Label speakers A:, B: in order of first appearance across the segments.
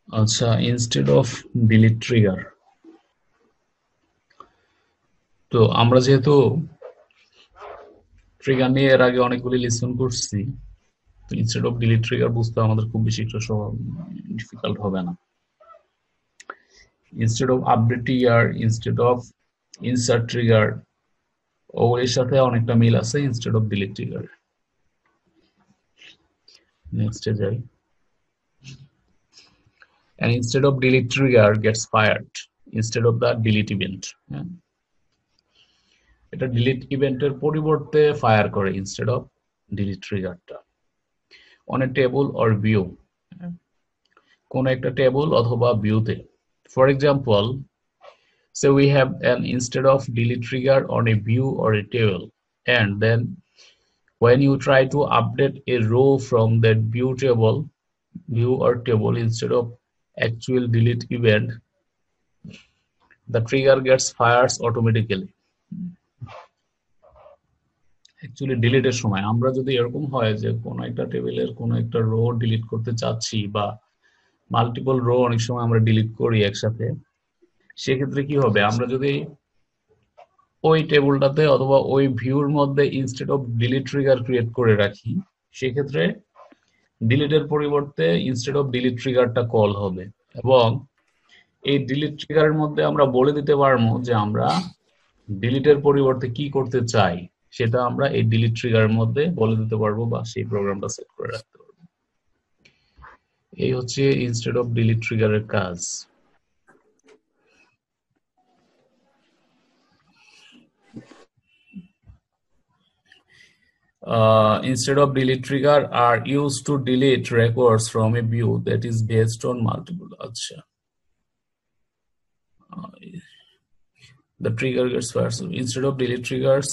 A: আচ্ছা, instead of delete trigger, তো আমরা যেহেতু ট্রিগার নিয়ে এর আগে অনেকগুলি লিসন করছি, তো ইনস্টেড অফ ডিলিট ট্রিগার বুঝতে আমাদের খুব বেশি একটা ডিফিকাল্ট হবে না। Instead of update trigger, instead of insert trigger, ওগুলির সাথে অনেকটা মিল আছে ইনস্টেড অফ ডিলিট ট্রিগার। নেক্সটে যাই। And instead of delete trigger gets fired instead of the delete event. হ্যাঁ, এটা ডিলিট ইভেন্টের পরিবর্তে ফায়ার করে ইনস্টেড অফ ডিলিট ট্রিগারটা on a table or view, কোন একটা টেবল অথবা ভিউতে। For example, say we have an instead of delete trigger on a view or a table, and then when you try to update a row from that view or table instead of actual delete event, the trigger gets fires automatically. Actually ডিলিটের সময় আমরা যদি এরকম হয় যে কোনো একটা টেবিলের কোনো একটা রো ডিলিট করতে চাচ্ছি, বা মাল্টিপল রো অনেক সময় আমরা ডিলিট করি একসাথে, সেক্ষেত্রে কি হবে, আমরা যদি ওই টেবিলটাতে অথবা ওই ভিউর মধ্যে instead of delete trigger create করে রাখি, সেক্ষেত্রে ডিলিটের পরিবর্তে ইনস্টেড অফ ডিলিট ট্রিগারটা কল হবে। এবং এই ডিলিট ট্রিগারের মধ্যে আমরা বলে দিতে পারবো যে আমরা ডিলিটের পরিবর্তে কি করতে চাই, সেটা আমরা এই ডিলিট ট্রিগারের মধ্যে বলে দিতে পারবো বা সেই প্রোগ্রামটা সেট করে রাখতে পারবো। এই হচ্ছে ইনস্টেড অফ ডিলিট ট্রিগারের কাজ। Instead of delete trigger are used to delete records from a view that is based on multiple. আচ্ছা, the trigger gets fired. Instead of delete triggers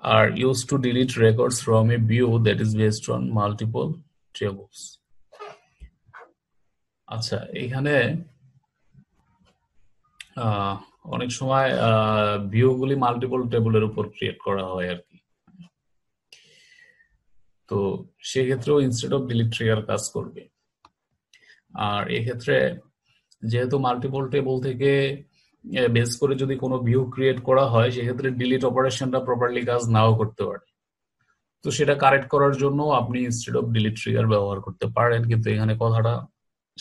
A: are used to delete records from a view that is based on multiple tables. আচ্ছা, এখানে অনেক সময় ভিউগুলি multiple টেবিলের উপর create করা হয় আর কি। তো সেক্ষেত্রেও ইনস্টেড অফ ডিলিট ট্রিগার কাজ করবে। আর এক্ষেত্রে যেহেতু মাল্টিপল টেবল থেকে বেস করে যদি কোনো ভিউ ক্রিয়েট করা হয়, সেক্ষেত্রে ডিলিট অপারেশনটা প্রপারলি কাজ নাও করতে পারে। তো সেটা কারেক্ট করার জন্য আপনি ইনস্টেড অফ ডিলিট ট্রিগার ব্যবহার করতে পারেন, কিন্তু এখানে কথাটা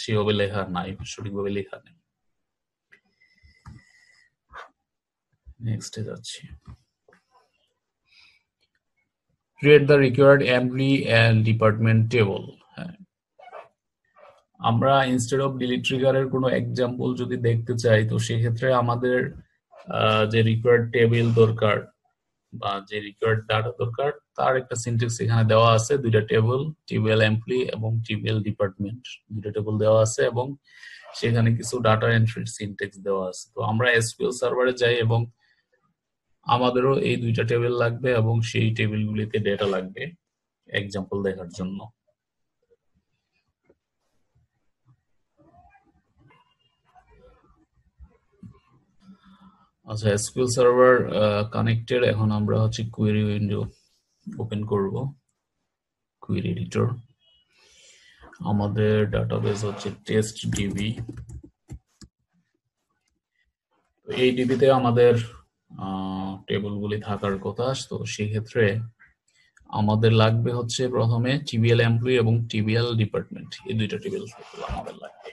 A: সেভাবে লেখা নাই, সঠিকভাবে লেখা নেই। নেক্সটে যাচ্ছি। Create the required employee and department table. হ্যাঁ, আমরা ইনস্টেড অফ ডিলিট ট্রিগারের কোনো এক্সাম্পল যদি দেখতে চাই, তো সেক্ষেত্রে আমাদের যে রিকোয়ার্ড টেবিল দরকার বা যে রিকোয়ার্ড ডাটা দরকার, তার একটা সিনট্যাক্স এখানে দেওয়া আছে। দুইটা টেবল, টিবিএল এমপ্লয়ি এবং টিবিএল ডিপার্টমেন্ট, দুইটা টেবল দেওয়া আছে এবং সেখানে কিছু ডাটা এন্ট্রির সিনট্যাক্স দেওয়া আছে। তো আমরা এসকিউএল সার্ভারে যাই এবং আমাদেরও এই দুইটা টেবিল লাগবে এবং সেই টেবিলগুলিতে ডেটা লাগবে এক্সাম্পল দেখার জন্য। আচ্ছা, এসকিউএল সার্ভার কানেক্টেড। এখন আমরা হচ্ছে কুয়েরি উইন্ডো ওপেন করব, কুয়েরি এডিটর। আমাদের ডাটাবেস হচ্ছে টেস্ট ডিবি। এই ডিবিতে আমাদের টেবিলগুলি থাকার কথা। তো সেক্ষেত্রে আমাদের লাগবে হচ্ছে প্রথমে টিবিএল এমপ্লয়ি এবং টিবিএল ডিপার্টমেন্ট, এই দুইটা টেবিল আমাদের লাগবে।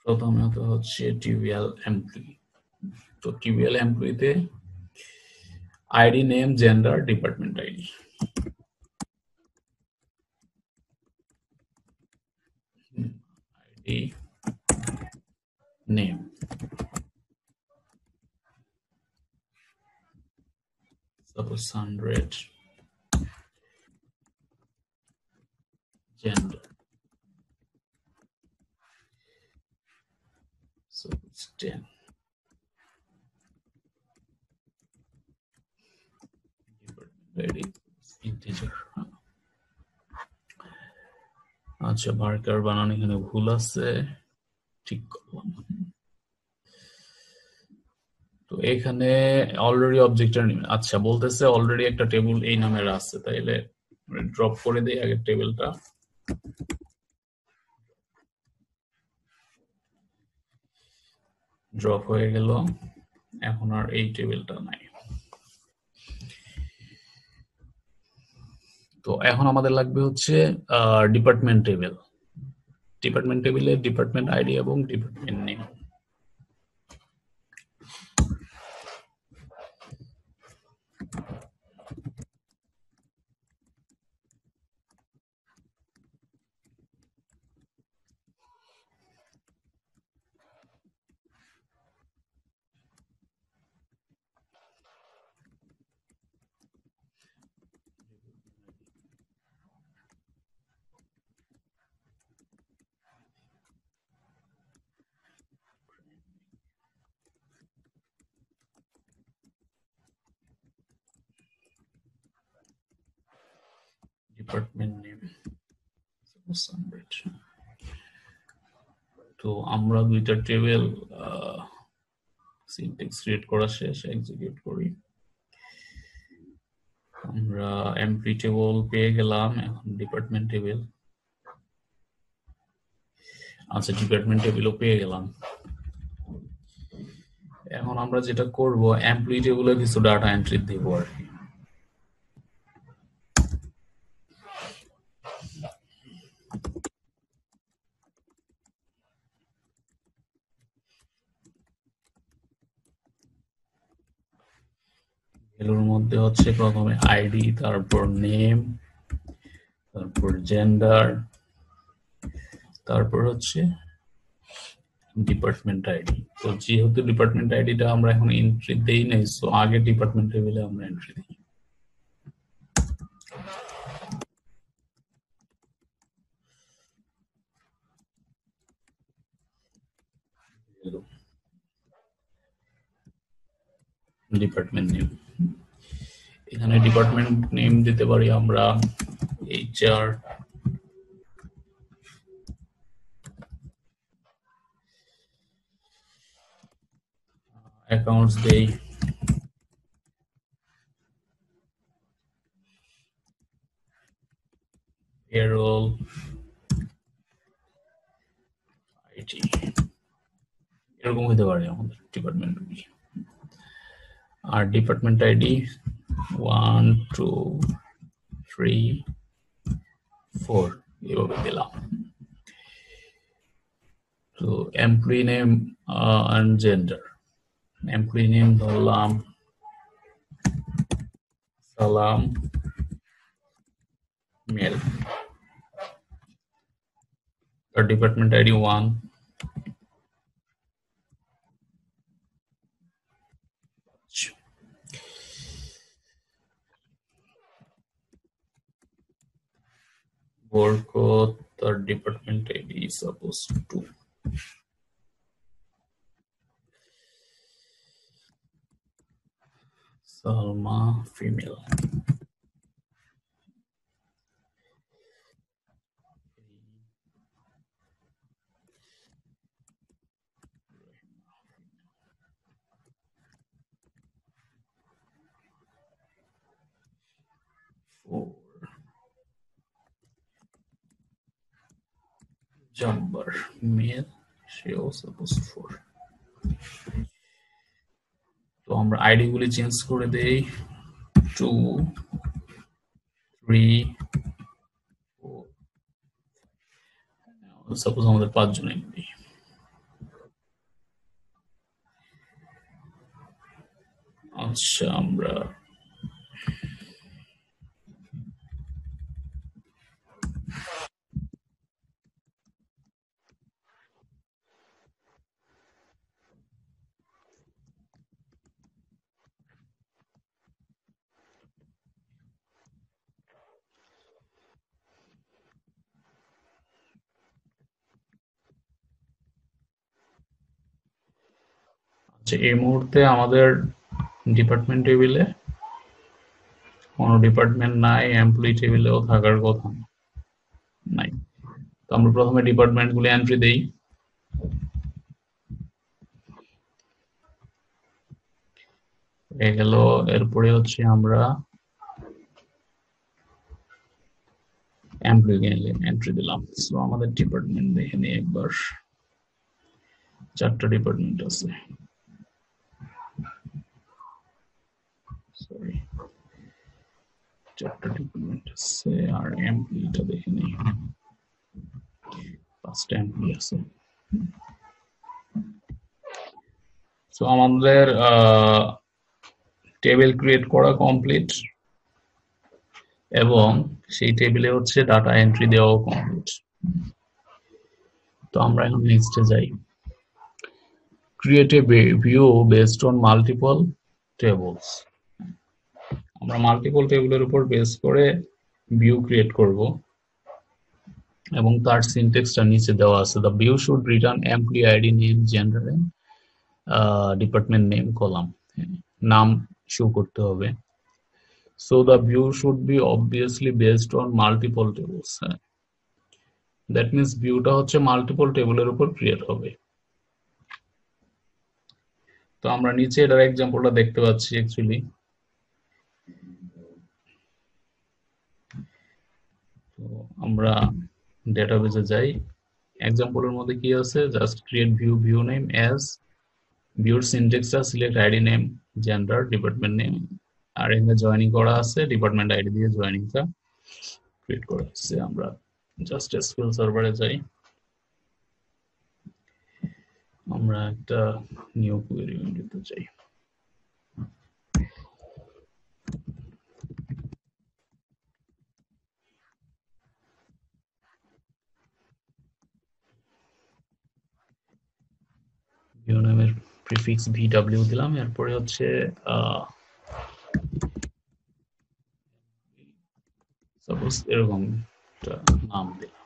A: প্রথমত হচ্ছে টিবিএল এমপ্লয়ি। তো টিবিএল এমপ্লয়িতে ID, name, gender, department ID. ID, name, suppose 100, gender, suppose 10, department ID integer। আচ্ছা, মার্কার বানানো এখানে ভুল আছে, ঠিক করলাম। তো এখানে অলরেডি অবজেক্টের আচ্ছা বলতেছে অলরেডি একটা টেবিল এই নামের আছে, তাইলে ড্রপ করে দিই আগের টেবিলটা। ড্রপ হয়ে গেল, এখন আর এই টেবিলটা নাই। তো এখন আমাদের লাগবে হচ্ছে ডিপার্টমেন্ট টেবিল। ডিপার্টমেন্ট টেবিলে ডিপার্টমেন্ট আইডি এবং ডিপার্টমেন্ট নেম। Department name. তো আমরা দুইটা টেবিল সিনট্যাক্স ক্রিয়েট করা শেষ, এক্সিকিউট করি। আমরা এমপ্লয়ি টেবিল পেয়ে গেলাম, এখন ডিপার্টমেন্ট টেবিল। আচ্ছা ডিপার্টমেন্ট টেবিলও পেয়ে গেলাম। এখন আমরা যেটা করব এমপ্লয়ি টেবিলে কিছু ডাটা এন্ট্রি দেব আর কি। ভ্যালুর মধ্যে হচ্ছে প্রথমে আইডি, তারপর নেম, তারপর জেন্ডার, তারপর হচ্ছে ডিপার্টমেন্ট আইডি। তো যেহেতু ডিপার্টমেন্ট আইডিটা আমরা এখন এন্ট্রি দেই নাই, সো আগে ডিপার্টমেন্ট টেবিলে আমরা এন্ট্রি দিই। ডিপার্টমেন্ট নেম, এখানে ডিপার্টমেন্ট নেম দিতে পারি আমরা এইচআর, অ্যাকাউন্টস দেই, পেরোল, আইটি, এরকম হতে পারে আমাদের ডিপার্টমেন্ট। আর ডিপার্টমেন্ট আইডি 1 2 3 4 এভাবে দিলাম। তো employee name and gender, employee name ধরলাম সালাম মেল, তার ডিপার্টমেন্ট আইডি 1, বরকত, তার department ID suppose 2, Salma female, জাম্বার মেল, সেও সাপোজ 4। তো আমরা আইডি গুলি চেঞ্জ করে দেই 2 3 4, সাপোজ আমাদের 5 জন এমপি। আচ্ছা আমরা আচ্ছা এই মুহূর্তে আমাদের ডিপার্টমেন্ট টেবিলে কোনো ডিপার্টমেন্ট নাই, এমপ্লয়ি টেবিলেও থাকার কথা নাই। তো আমরা প্রথমে ডিপার্টমেন্ট গুলি এন্ট্রি দেই। হয়ে গেল। এরপরে হচ্ছে আমরা এমপ্লয়ি এন্ট্রি দিলাম। সো আমাদের ডিপার্টমেন্ট দেখে নিই একবার। 4টা ডিপার্টমেন্ট আছে, সরি 4টা ডিপার্টমেন্ট আছে। আর এমপ্লয়িটা দেখে নিই, 5টা এমপ্লয়ি আছে। সো আমাদের টেবিল ক্রিয়েট করা কমপ্লিট, এবং সেই টেবিলে হচ্ছে ডাটা এন্ট্রি দেওয়াও কমপ্লিট। তো আমরা এখন নেক্সটে যাই। Create a view based on multiple tables. আমরা মাল্টিপল টেবিলের উপর বেস করে ভিউ ক্রিয়েট করব, এবং তার সিনট্যাক্সটা নিচে দেওয়া আছে। The view should return employee ID, name, gender and department name column. নাম শো করতে হবে। So the view should be obviously based on multiple tables. That means ভিউটা হচ্ছে মাল্টিপল টেবিলের উপর ক্রিয়েট হবে। তো আমরা নিচে এটার এক্সাম্পলটা দেখতে পাচ্ছি অ্যাকচুয়ালি। তো আমরা ডেটাবেজে যাই। এক্সাম্পলের মধ্যে কি আছে, just create view, view name as, ভিউর সিনট্যাক্সটা select ID name, gender, department name, আর এখানে জয়েনিং করা আছে, ডিপার্টমেন্ট আইডি দিয়ে জয়েনিংটা ক্রিয়েট করা আছে। আমরা জাস্ট এসকিউএল সার্ভারে যাই, আমরা একটা নিউ কোয়েরি উইন্ডোতে যাই। ভিউ নেমের প্রিফিক্স ভিডব্লিউ দিলাম, এরপরে হচ্ছে সাপোজ এরকম একটা নাম দিলাম।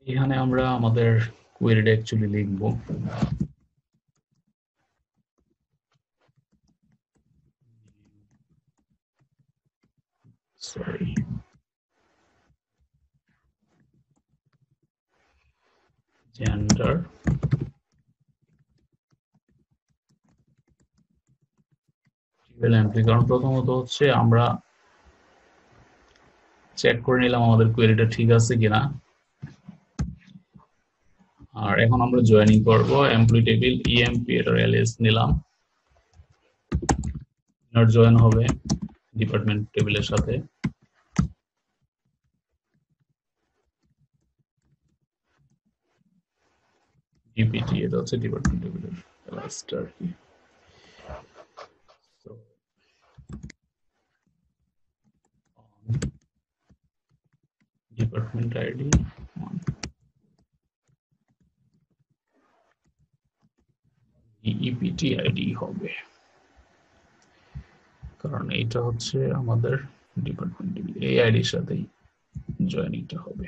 A: এখানে আমরা আমাদের কোয়েরিটা অ্যাকচুয়ালি লিখব। সরি, জেন্ডার, কারণ প্রথমত হচ্ছে আমরা চেক করে নিলাম আমাদের কোয়েরিটা ঠিক আছে কিনা। আর এখন আমরা জয়েনিং করব। এমপ্লয়ি টেবিল ইএমপি এটার এলএস নিলাম, আর জয়েন হবে ডিপার্টমেন্ট টেবিলের সাথে। ডিপিটি এটা হচ্ছে ডিপার্টমেন্ট টেবিলের লাস্ট আর কি। ডিপার্টমেন্ট আইডি ইপিটি আইডি হবে, কারণ এইটা হচ্ছে আমাদের ডিপার্টমেন্ট টেবিল, এই আইডির সাথেই জয়েনিংটা হবে।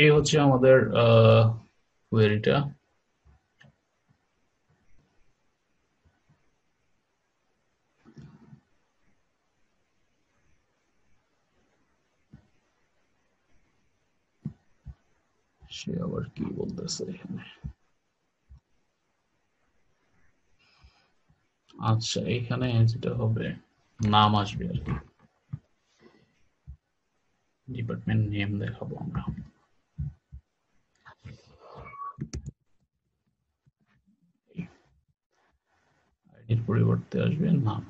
A: এই হচ্ছে আমাদের কোয়েরিটা। সে আবার কি বলতেছে এখানে। আচ্ছা, এখানে যেটা হবে নাম আসবে আর কি, ডিপার্টমেন্ট নেম দেখাবো আমরা। আইডির পরিবর্তে আসবে নাম।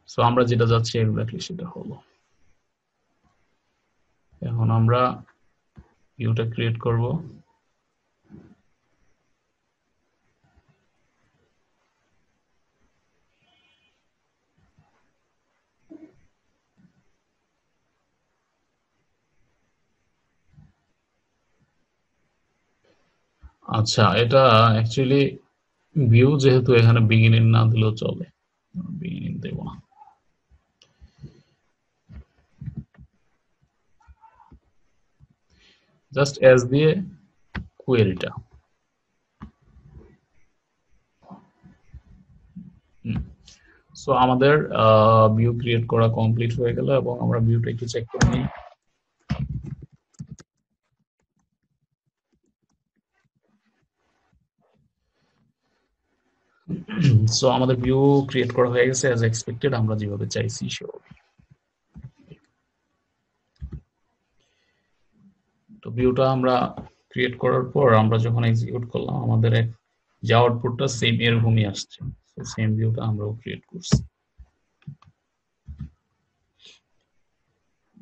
A: সো আমরা যেটা যাচ্ছি এক্স্যাক্টলি সেটা হলো। এখন আমরা ভিউটা ক্রিয়েট করব। আচ্ছা, এটা অ্যাকচুয়ালি ভিউ যেহেতু এখানে বিগিনিং না দিলেও চলে, বিগিনিং দেব না। জাস্ট এস দিয়ে কোয়েরিটা। সো আমাদের ভিউ ক্রিয়েট করা কমপ্লিট হয়ে গেল এবং আমরা ভিউটা একটু চেক করে নিই। সো আমাদের ভিউ ক্রিয়েট করা হয়ে গেছে অ্যাজ এক্সপেক্টেড, আমরা যেভাবে চাইছি সেভাবে। তো ভিউটা আমরা ক্রিয়েট করার পর আমরা যখন এক্সিকিউট করলাম আমাদের যে আউটপুটটা সেম এরকমই আসছে। তো সেম ভিউটা আমরাও ক্রিয়েট করছি।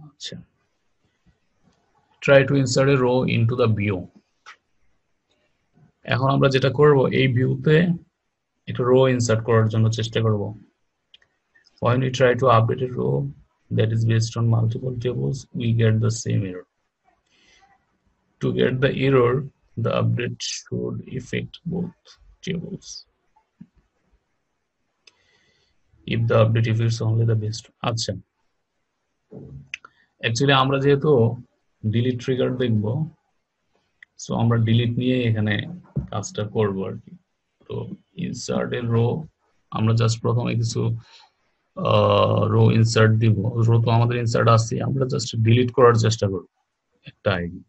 A: আচ্ছা, try to insert a row into the view. এখন আমরা যেটা করব, এই ভিউতে একটা রো ইনসার্ট করার জন্য চেষ্টা করব। When we try to update a row that is based on multiple tables, we get the same error. To get the error, the update should affect both tables. If the update affects only the best, আচ্ছা, actually আমরা যেহেতু delete trigger দেখব, so আমরা delete নিয়ে এখানে কাজটা করব আর কি। তো ইনসার্ট এ রো, আমরা জাস্ট প্রথমে কিছু রো ইনসার্ট দিব। রো তো আমাদের ইনসার্ট আছে, আমরা জাস্ট ডিলিট করার চেষ্টা করব একটা আইডি।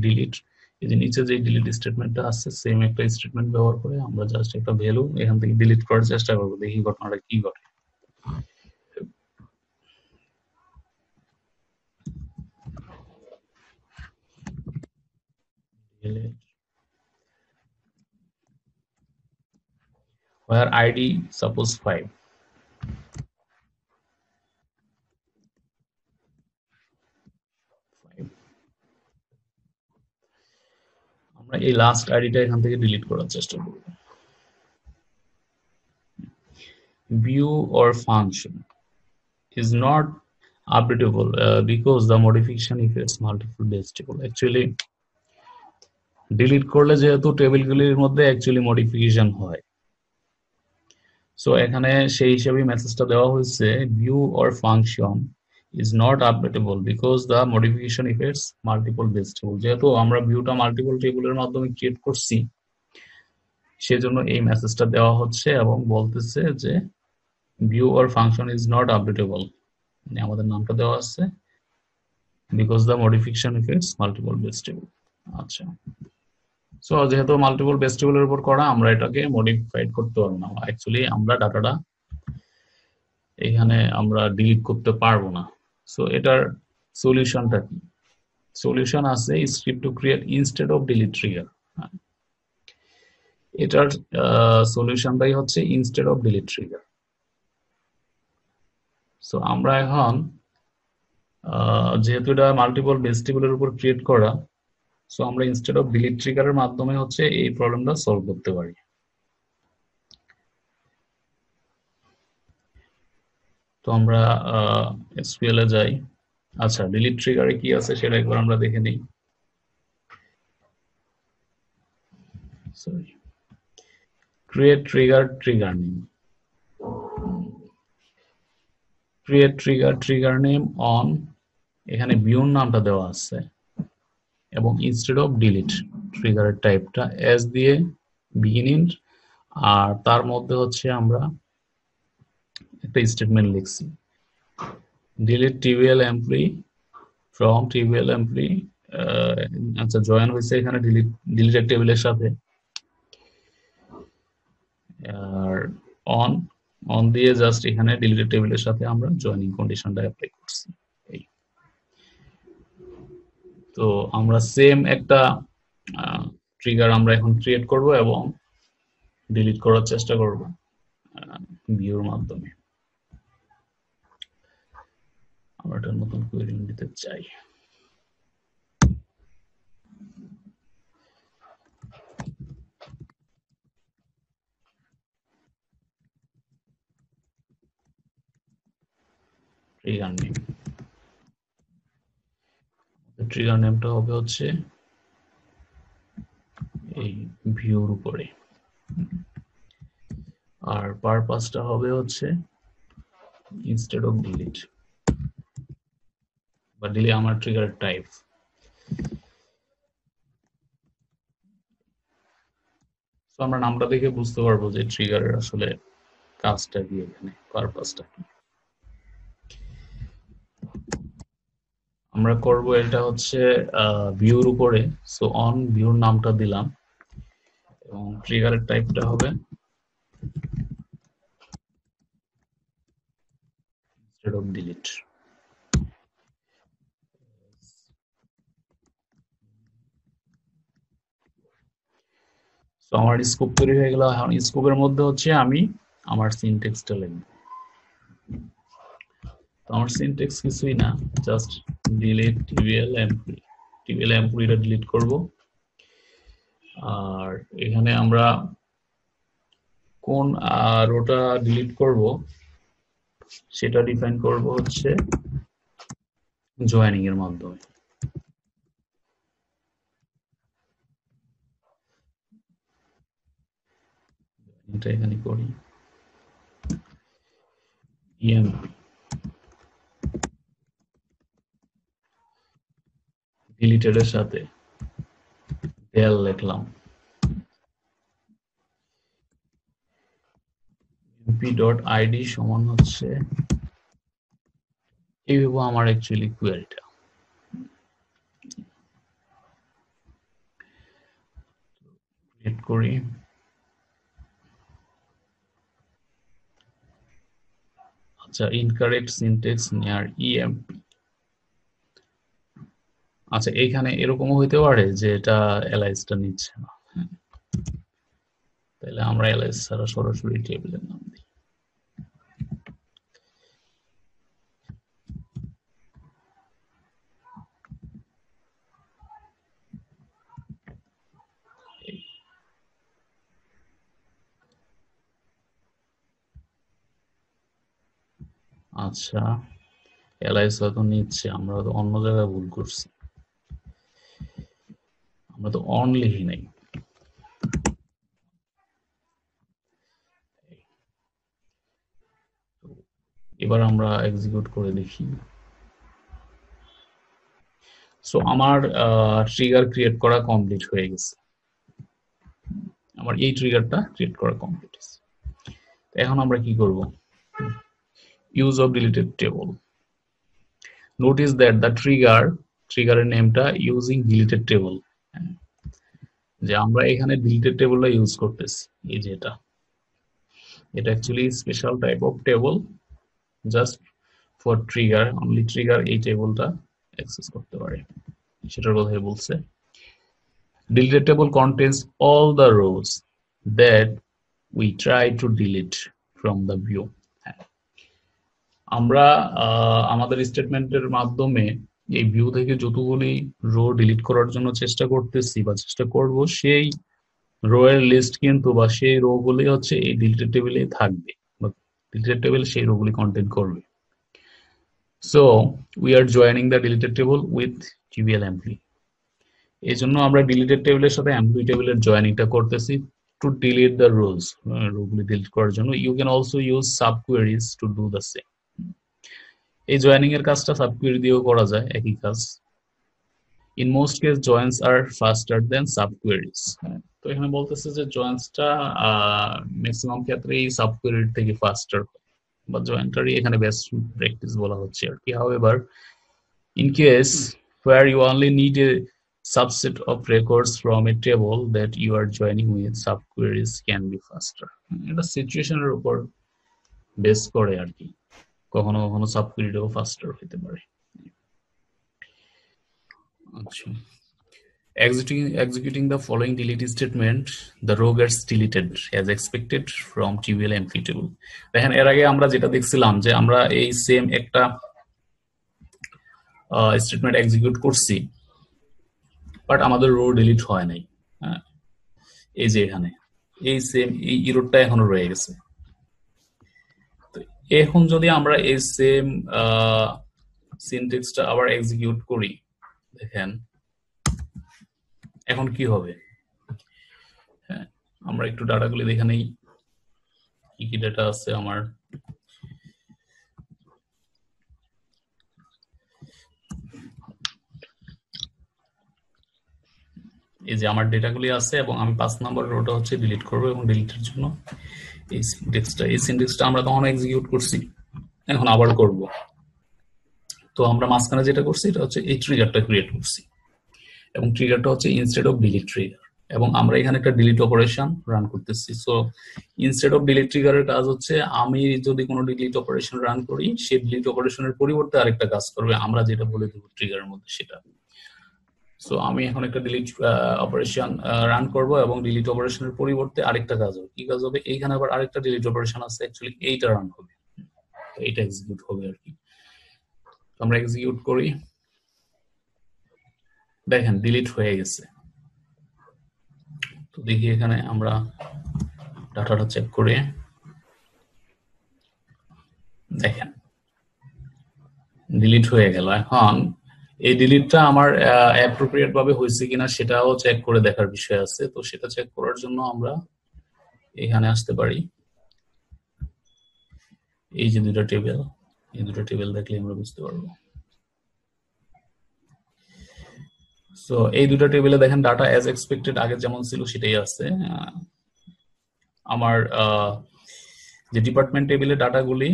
A: ডিলিট, এই যে নিচে যে ডিলিট স্টেটমেন্টটা আছে, সেম একটা স্টেটমেন্ট ব্যবহার করে আমরা জাস্ট একটা ভ্যালু এখান থেকে ডিলিট করার চেষ্টা করব, দেখি ঘটনাটা কি ঘটে। where id suppose 5, আমরা এই লাস্ট আইডিটা এখান থেকে ডিলিট করার চেষ্টা করব। view or function is not updatable because the modification affects multiple base table. Actually delete করলে যেহেতু টেবিলগুলির মধ্যে অ্যাকচুয়ালি মডিফিকেশন হয়, সো এখানে সেই হিসেবে মেসেজটা দেওয়া হয়েছে, view or function is not updatable because the modification effects multiple base table. যেহেতু আমরা ভিউটা মাল্টিপল টেবিলের মাধ্যমে ক্রিয়েট করছি, সেজন্য এই মেসেজটা দেওয়া হচ্ছে এবং বলতেছে যে view or function is not updatable, মানে আমাদের নামটা দেওয়া আছে, because the modification effects multiple base table. আচ্ছা, সো যেহেতু মাল্টিপল বেস টেবলের উপর করা, আমরা এটাকে মডিফাইড করতে পারবো না। অ্যাকচুয়ালি আমরা ডাটাটা এখানে আমরা ডিলিট করতে পারবো না। সো এটার সলিউশনটা কি? সলিউশন আছে script to create instead of delete trigger. এটার সলিউশনটাই হচ্ছে instead of delete trigger. So আমরা এখন যেহেতু এটা মাল্টিপল বেস টেবলের উপর ক্রিয়েট করা, সো আমরা ইনস্টেড অফ ডিলিট ট্রিগারের মাধ্যমে হচ্ছে এই প্রবলেমটা সলভ করতে পারি। তো আমরা এসকিউএল এ যাই। আচ্ছা, ডিলিট ট্রিগারে কি আছে সেটা একবার আমরা দেখে নিই। Sorry, create trigger, trigger name, create trigger, trigger name on, এখানে ভিউর নামটা দেওয়া আছে এবং ইনস্টেড অফ ডিলিট ট্রিগারের টাইপটা এস দিয়ে বিগিনিং, আর তার মধ্যে হচ্ছে আমরা একটা স্টেটমেন্ট লিখছি, delete TBL employee from TBL employee. আচ্ছা, জয়েন হয়েছে এখানে ডিলিটেড টেবিলের সাথে, আর অন, অন দিয়ে জাস্ট এখানে ডিলিটেড টেবিলের সাথে আমরা জয়েনিং কন্ডিশনটা অ্যাপ্লাই করছি। তো আমরা সেম একটা ট্রিগার আমরা এখন ক্রিয়েট করব এবং ডিলিট করার চেষ্টা করব ভিউর মাধ্যমে। আমরা একটা নতুন কোয়েরি দিতে চাই। ট্রিগার নেম, ট্রিগার নেমটা হবে হচ্ছে এই ভিউর উপরে, আর পারপাসটা হবে হচ্ছে ইনস্টেড অফ ডিলিট, বা ডিলিট আমার ট্রিগার টাইপ। তো আমরা নামটা দেখে বুঝতে পারবো যে ট্রিগারের আসলে কাজটা কি এখানে, পারপাসটা কি। আমরা করব এটা হচ্ছে ভিউর উপরে, সো অন ভিউর নামটা দিলাম এবং ট্রিগারের টাইপটা হবে instead of delete। তো আমার স্কোপ তৈরি হয়ে গেল। এখন স্কোপের মধ্যে হচ্ছে আমি আমার সিনটেক্সটা লিখব। তো আমার সিনটেক্স কিছুই না, just delete TBL employee, TBL এমপ্লয়িটা ডিলিট করব। আর এখানে আমরা কোন রোটা ডিলিট করব সেটা ডিফাইন করব হচ্ছে জয়েনিং এর মাধ্যমে। এটা এখানে করি ইএমপি ডিলিটেড এর সাথে del লিখলাম, emp.id সমান হচ্ছে এইভাবে আমার অ্যাকচুয়ালি কোয়েরিটা। ক্রিয়েট করি। আচ্ছা, ইনকারেক্ট সিনট্যাক্স নিয়ার ইএমপি। আচ্ছা, এইখানে এরকমও হইতে পারে যে এটা এলাইসটা নিচ্ছে না, তাহলে আমরা এলাইস ছাড়া সরাসরি টেবিলের নাম দিই। আচ্ছা, এলাইস হয়তো নিচ্ছে, আমরা তো অন্য জায়গায় ভুল করছি, আমরা তো অন লিখি নাই। এবার আমরা এক্সিকিউট করে দেখি। সো আমার ট্রিগার ক্রিয়েট করা কমপ্লিট হয়ে গেছে, আমার এই ট্রিগারটা ক্রিয়েট করা কমপ্লিট হয়েছে। এখন আমরা কি করব, use of deleted table. Notice that the ট্রিগারের নেমটা ইউজিং ডিলিটেড টেবল, যে আমরা এখানে ডিলিটেড টেবলটা ইউজ করতেছি। এই যে এটা actually special type of table, just for trigger, only trigger এই টেবলটা অ্যাক্সেস করতে পারে, সেটার কথাই বলছে। Deleted table contains all the rows that we try to delete from the view। আমরা আমাদের স্টেটমেন্টের মাধ্যমে এই ভিউ থেকে যতগুলি রো ডিলিট করার জন্য চেষ্টা করতেছি বা চেষ্টা করব, সেই রো এর লিস্ট কিন্তু বা সেই রো গুলি হচ্ছে এই ডিলিটেড টেবিলে থাকবে বা ডিলিটেড টেবিল সেই রো গুলি কন্টেন্ট করবে। So we are joining the deleted table with TBL employee. এই জন্য আমরা ডিলিটেড টেবিলের সাথে এমপ্লয়ি টেবিলের জয়েনিংটা করতেছি টু ডিলিট দ্য রোজ, রোগুলি ডিলিট করার জন্য। You can also use subqueries to do the same. এই জয়েনিং এর কাজটা সাব কোয়েরি দিয়েও করা যায়, একই কাজ। In most case joins are faster than subqueries. তো এখানে বলতেছে যে জয়েন্সটা ম্যাক্সিমাম ক্ষেত্রেই সাব কোয়েরির থেকে ফাস্টার, বা জয়েন্টারই এখানে বেস্ট প্র্যাকটিস বলা হচ্ছে আর কি। However, in case where you only need a subset of records from a table that you are joining with, subqueries can be faster। এটা সিচুয়েশনের উপর বেস করে আর কি, কখনো কখনো সাবকুয়েরিটাও ফাস্টার হতে পারে। আচ্ছা, executing the following delete statement, the row gets deleted as expected from TBL empty table। দেখেন, এর আগে আমরা যেটা দেখছিলাম যে আমরা এই সেম একটা স্টেটমেন্ট এক্সিকিউট করছি, বাট আমাদের রো ডিলিট হয় নাই। হ্যাঁ, এই যে এখানে এই সেম এই ইরোরটা এখনো রয়ে গেছে। তো এখন যদি আমরা এই সেম সিনট্যাক্সটা আবার এক্সিকিউট করি, দেখেন এখন কি হবে। হ্যাঁ, আমরা একটু ডাটাগুলি দেখে নেই, কি কি ডাটা আছে আমার। এই যে আমার ডেটাগুলি আছে এবং আমি 5 নম্বর রোটা হচ্ছে ডিলিট করব, এবং ডিলিটের জন্য এই সিনট্যাক্সটা আমরা তখন এক্সিকিউট করছি, এখন আবার করব। তো আমরা মাঝখানে যেটা করছি এটা হচ্ছে এই ট্রিগারটা ক্রিয়েট করছি, এবং ট্রিগারটা হচ্ছে ইনস্টেড অফ ডিলিট ট্রিগার, এবং আমরা এখানে একটা ডিলিট অপারেশন রান করতেছি। সো ইনস্টেড অফ ডিলিট ট্রিগারের কাজ হচ্ছে আমি যদি কোনো ডিলিট অপারেশন রান করি, সেই ডিলিট অপারেশনের পরিবর্তে আরেকটা কাজ করবে, আমরা যেটা বলে দেবো ট্রিগারের মধ্যে সেটা। সো আমি এখন একটা ডিলিট অপারেশন রান করব, এবং ডিলিট অপারেশনের পরিবর্তে আরেকটা কাজ হবে। কি কাজ হবে? এইখানে আবার আরেকটা ডিলিট অপারেশন আছে, অ্যাকচুয়ালি এইটা রান হবে, এইটা এক্সিকিউট হবে আর কি। আমরা এক্সিকিউট করি, দেখেন ডিলিট হয়ে গেছে। তো দেখি এখানে আমরা ডাটাটা চেক করে দেখেন ডিলিট হয়ে গেল। এখন এই ডিলিটটা আমার অ্যাপ্রোপ্রিয়েট ভাবে হয়েছে কিনা সেটাও চেক করে দেখার বিষয় আছে। তো সেটা চেক করার জন্য আমরা এখানে আসতে পারি, এই যে দুটো টেবিল, এই দুটো টেবিল দেখলে আমরা বুঝতে পারবো। সো এই দুটো টেবিলে দেখেন ডাটা অ্যাজ এক্সপেক্টেড আগে যেমন ছিল সেটাই আছে। আমার যে ডিপার্টমেন্ট টেবিলে ডাটাগুলি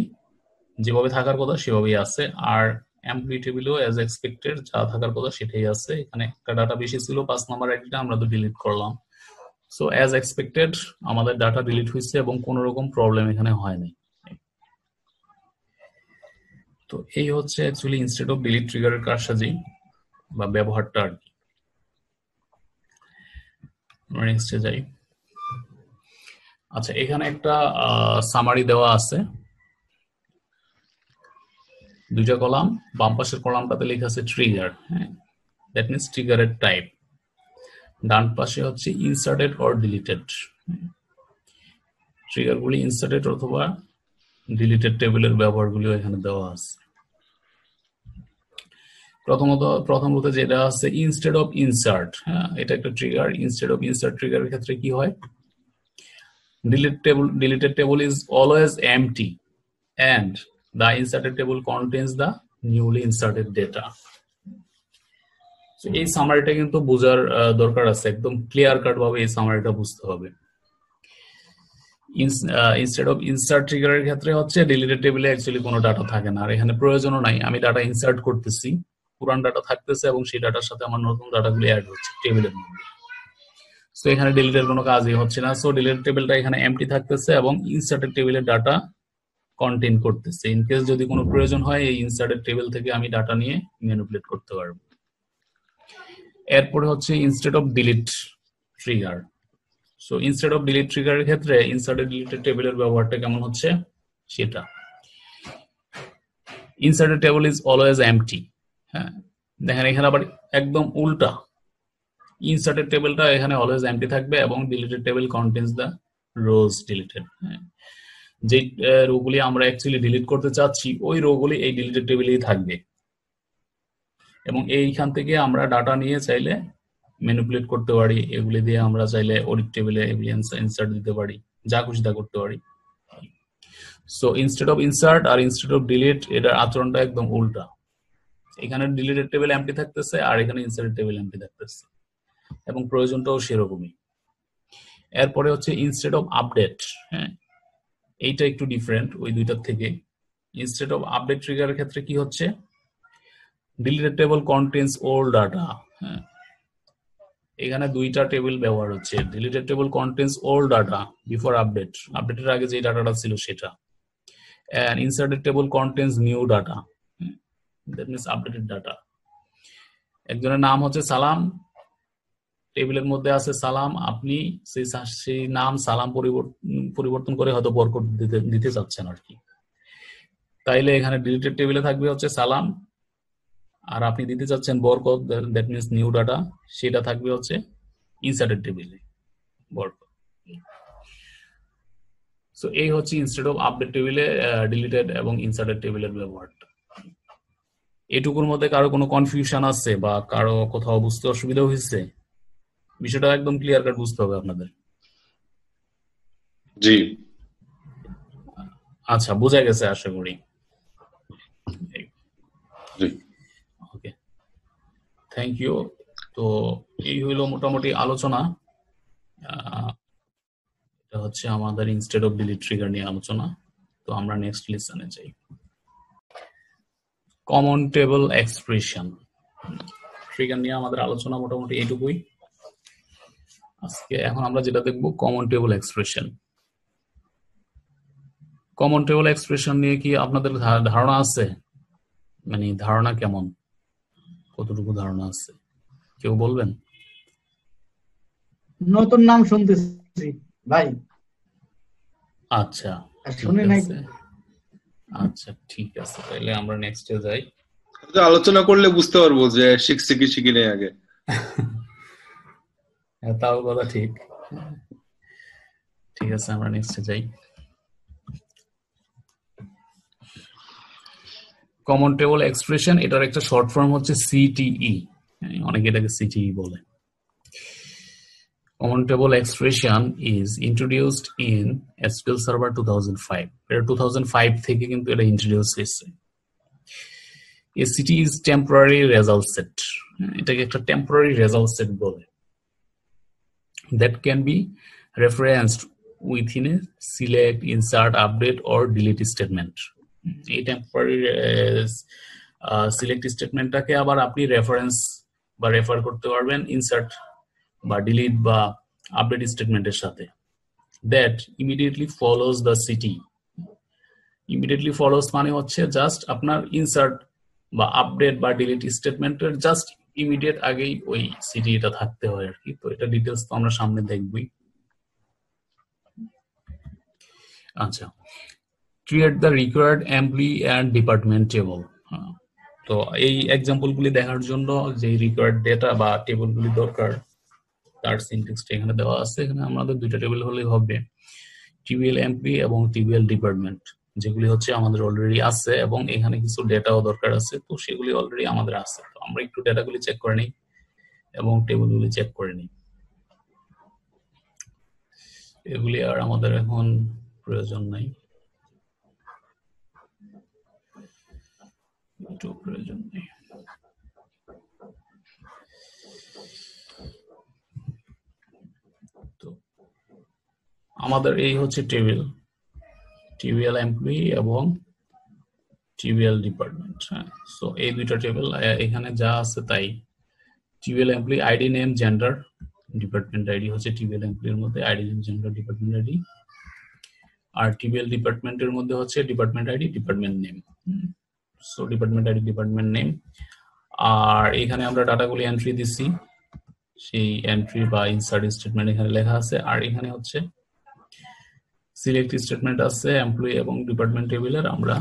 A: যেভাবে থাকার কথা সেভাবেই আছে, আর এমপ্লয়ি টেবিলও অ্যাজ এক্সপেক্টেড যা থাকার কথা সেটাই আছে। এখানে একটা ডাটা বেশি ছিল, 5 নাম্বার আইডিটা আমরা তো ডিলিট করলাম। সো অ্যাজ এক্সপেক্টেড আমাদের ডাটা ডিলিট হয়েছে এবং কোনো রকম প্রবলেম এখানে হয়নি। তো এই হচ্ছে অ্যাকচুয়ালি ইনস্টেড অফ ডিলিট ট্রিগারের কারসাজি বা ব্যবহারটা আর কি। আমরা নেক্সটে যাই। আচ্ছা, এখানে একটা সামারি দেওয়া আছে, দুইটা কলাম, বাম পাশের কলামটাতে লেখা আছে ট্রিগার, হ্যাঁ, দ্যাট মিনস ট্রিগারের টাইপ। ডান পাশে হচ্ছে ইনসার্টেড অর ডিলিটেড, ট্রিগারগুলি ইনসার্টেড অথবা ডিলিটেড টেবিলের ব্যবহারগুলিও এখানে দেওয়া আছে। প্রথমত যেটা আছে ইনস্টেড অফ ইনসার্ট, হ্যাঁ, এটা একটা ট্রিগার। ইনস্টেড অফ ইনসার্ট ট্রিগারের ক্ষেত্রে কি হয়? deleted table is always empty and the inserted table contains the newly inserted data. এই সামারিটা কিন্তু বোঝার দরকার আছে, একদম ক্লিয়ার কাট ভাবে এই সামারিটা বুঝতে হবে। ইনস্টেড অফ ইনসার্ট ট্রিগারের ক্ষেত্রে হচ্ছে ডিলিটেড টেবিলে অ্যাকচুয়ালি কোনো ডাটা থাকে না, আর এখানে প্রয়োজনও নাই। আমি ডাটা ইনসার্ট করতেছি, পুরান ডাটা থাকতেছে এবং সেই ডাটার সাথে আমার নতুন ডাটাগুলি অ্যাড হচ্ছে টেবিলের মধ্যে। সো এখানে ডিলিটের কোনো কাজই হচ্ছে না। সো ডিলিটেড টেবিলটা এখানে এমটি থাকতেছে এবং ইনসার্টেড টেবিলের ডাটা কন্টেইন করতেছে। ইন কেস যদি কোনো প্রয়োজন হয় এই ইনসার্টেড টেবিল থেকে আমি ডাটা নিয়ে ম্যানিপুলেট করতে পারবো। এরপরে হচ্ছে instead of delete trigger. So instead of delete ট্রিগারের ক্ষেত্রে ইনসার্টেড ডিলিটেড টেবিলের ব্যবহারটা কেমন হচ্ছে সেটা। Inserted table is always empty, হ্যাঁ, দেখেন এখানে আবার একদম উল্টা, ইনসার্টেড টেবিলটা এখানে অলওয়েজ এমটি থাকবে এবং deleted table contains the rose deleted. যে রোগুলি আমরা অ্যাকচুয়ালি ডিলিট করতে চাচ্ছি ওই রোগুলি এই ডিলিটেড টেবিলেই থাকবে, এবং এইখান থেকে আমরা ডাটা নিয়ে চাইলে ম্যানিপুলেট করতে পারি। এগুলি দিয়ে আমরা চাইলে অডিট টেবিলে এভিডেন্স ইনসার্ট দিতে পারি, যা খুশি তা করতে পারি। সো ইনস্টেড অফ ইনসার্ট আর ইনস্টেড অফ ডিলিট এটার আচরণটা একদম উল্টা। এখানে ডিলিটেড টেবিল এমটি থাকতেছে আর এখানে ইনসার্টেড টেবিল এমটি থাকতেছে, এবং প্রয়োজনটাও সেরকমই। এরপরে হচ্ছে ইনস্টেড অফ আপডেট, হ্যাঁ, এইটা একটু ডিফারেন্ট ওই দুইটার থেকে। ইনস্টেড অফ আপডেট ট্রিগারের ক্ষেত্রে কি হচ্ছে? Deleted table contains old data, হ্যাঁ, এখানে দুইটা টেবিল ব্যবহার হচ্ছে। Deleted table contains old data before update, আপডেটের আগে যে ডাটাটা ছিল সেটা। And inserted table contains new data, that means updated data. একজনের নাম হচ্ছে সালাম, টেবিলের মধ্যে আছে সালাম, আপনি সেই নাম সালাম পরিবর্তন করে হয়তো বরকত দিতে চাচ্ছেন আর কি। তাইলে এখানে ডিলিটেড টেবিলে থাকবে হচ্ছে সালাম, আর আপনি দিতে চাচ্ছেন বরকত, দ্যাট মিন্স নিউ ডাটা, সেটা থাকবে হচ্ছে ইনসার্টেড টেবিলে বরকত। সো এই হচ্ছে ইনস্টেড অফ আপডেট টেবিলে ডিলিটেড এবং ইনসার্টেড টেবিলের ব্যবহারটা। এটুকুর মধ্যে কারো কোনো কনফিউশন আছে বা কারো কোথাও বুঝতে অসুবিধা হয়েছে? বিষয়টা একদম ক্লিয়ার কাট বুঝতে হবে আপনাদের।
B: জি,
A: আচ্ছা, বোঝা গেছে আশা করি।
B: জি,
A: ওকে, থ্যাংক ইউ। তো এই হইলো মোটামুটি আলোচনা। এটা হচ্ছে আমাদের ইনস্টেড অফ ডিলিট ট্রিগার নিয়ে আলোচনা। তো আমরা নেক্সট লেসনে যাই। কমন টেবল এক্সপ্রেশন ট্রিগার নিয়ে আমাদের আলোচনা মোটামুটি এইটুকুই আজকে। এখন আমরা যেটা দেখবো common table expression. Common table expression নিয়ে কি আপনাদের ধারণা আছে? মানে ধারণা কেমন, কতটুকু ধারণা আছে কেউ বলবেন?
B: নতুন নাম শুনতেছি ভাই।
A: আচ্ছা
B: শুনি নাই।
A: আচ্ছা ঠিক আছে, তাহলে আমরা নেক্সটে যাই।
C: আলোচনা করলে বুঝতে পারবো যে শিখছি কি শিখি নাই আগে।
A: তাও কথা ঠিক। ঠিক আছে, আমরা নেক্সটে যাই। কমন টেবল এক্সপ্রেশন, এটার একটা শর্ট ফর্ম হচ্ছে সিটিই, অনেকে এটাকে সিটিই বলে। Common table expression is introduced in SQL Server 2005. এটা 2005 থেকে কিন্তু এটা ইন্ট্রোডিউস হয়েছে। ACT is temporary result set. এটাকে একটা টেম্পোরারি রেজাল্ট সেট বলে। That can be referenced within a select, insert, update or delete statement. এই টেম্পোরারি সিলেক্ট স্টেটমেন্টটাকে আবার আপনি রেফারেন্স বা রেফার করতে পারবেন ইনসার্ট বা ডিলিট বা আপডেট স্টেটমেন্টের সাথে। That immediately follows the city. Immediately follows মানে হচ্ছে জাস্ট আপনার ইনসার্ট বা আপডেট বা ডিলিট স্টেটমেন্টের জাস্ট ইমিডিয়েট আগেই ওই সিটি এটা থাকতে হয় আর কি। তো এটা ডিটেলস তো আমরা সামনে দেখবই। আচ্ছা, create the required employee and department table. তো এই এক্সাম্পলগুলি দেখার জন্য যে রিকোয়ার্ড ডেটা বা টেবলগুলি দরকার তার সিনট্যাক্সটা এখানে দেওয়া আছে। এখানে আমাদের দুইটা টেবিল হলেই হবে, টিবিএল এমপ্লয়ি এবং টিবিএল ডিপার্টমেন্ট, যেগুলি হচ্ছে আমাদের অলরেডি আছে এবং এখানে কিছু ডেটাও দরকার আছে। তো সেগুলি অলরেডি আমাদের আছে। তো আমরা একটু ডেটাগুলি চেক করে নিই এবং টেবিলগুলি চেক করে নিই। এগুলি আর আমাদের এখন প্রয়োজন নাই, একটু প্রয়োজন নেই। তো আমাদের এই হচ্ছে টেবিল, টিবিএল এমপ্লয়ি এবং টিবিএল ডিপার্টমেন্ট। হ্যাঁ, সো এই দুইটা টেবিল এখানে যা আছে তাই। TBL employee ID, name, gender, department ID হচ্ছে টিবিএল এমপ্লয়ির মধ্যে ID, name, gender, department ID. আর টিবিএল ডিপার্টমেন্টের মধ্যে হচ্ছে department ID, department name. So department ID, department name. আর এখানে আমরা ডাটাগুলি এন্ট্রি দিচ্ছি, সেই এন্ট্রি বা ইনসার্ট স্টেটমেন্ট এখানে লেখা আছে। আর এখানে হচ্ছে সিলেক্ট স্টেটমেন্ট আছে এমপ্লয়ি এবং ডিপার্টমেন্ট টেবিলের, আমরা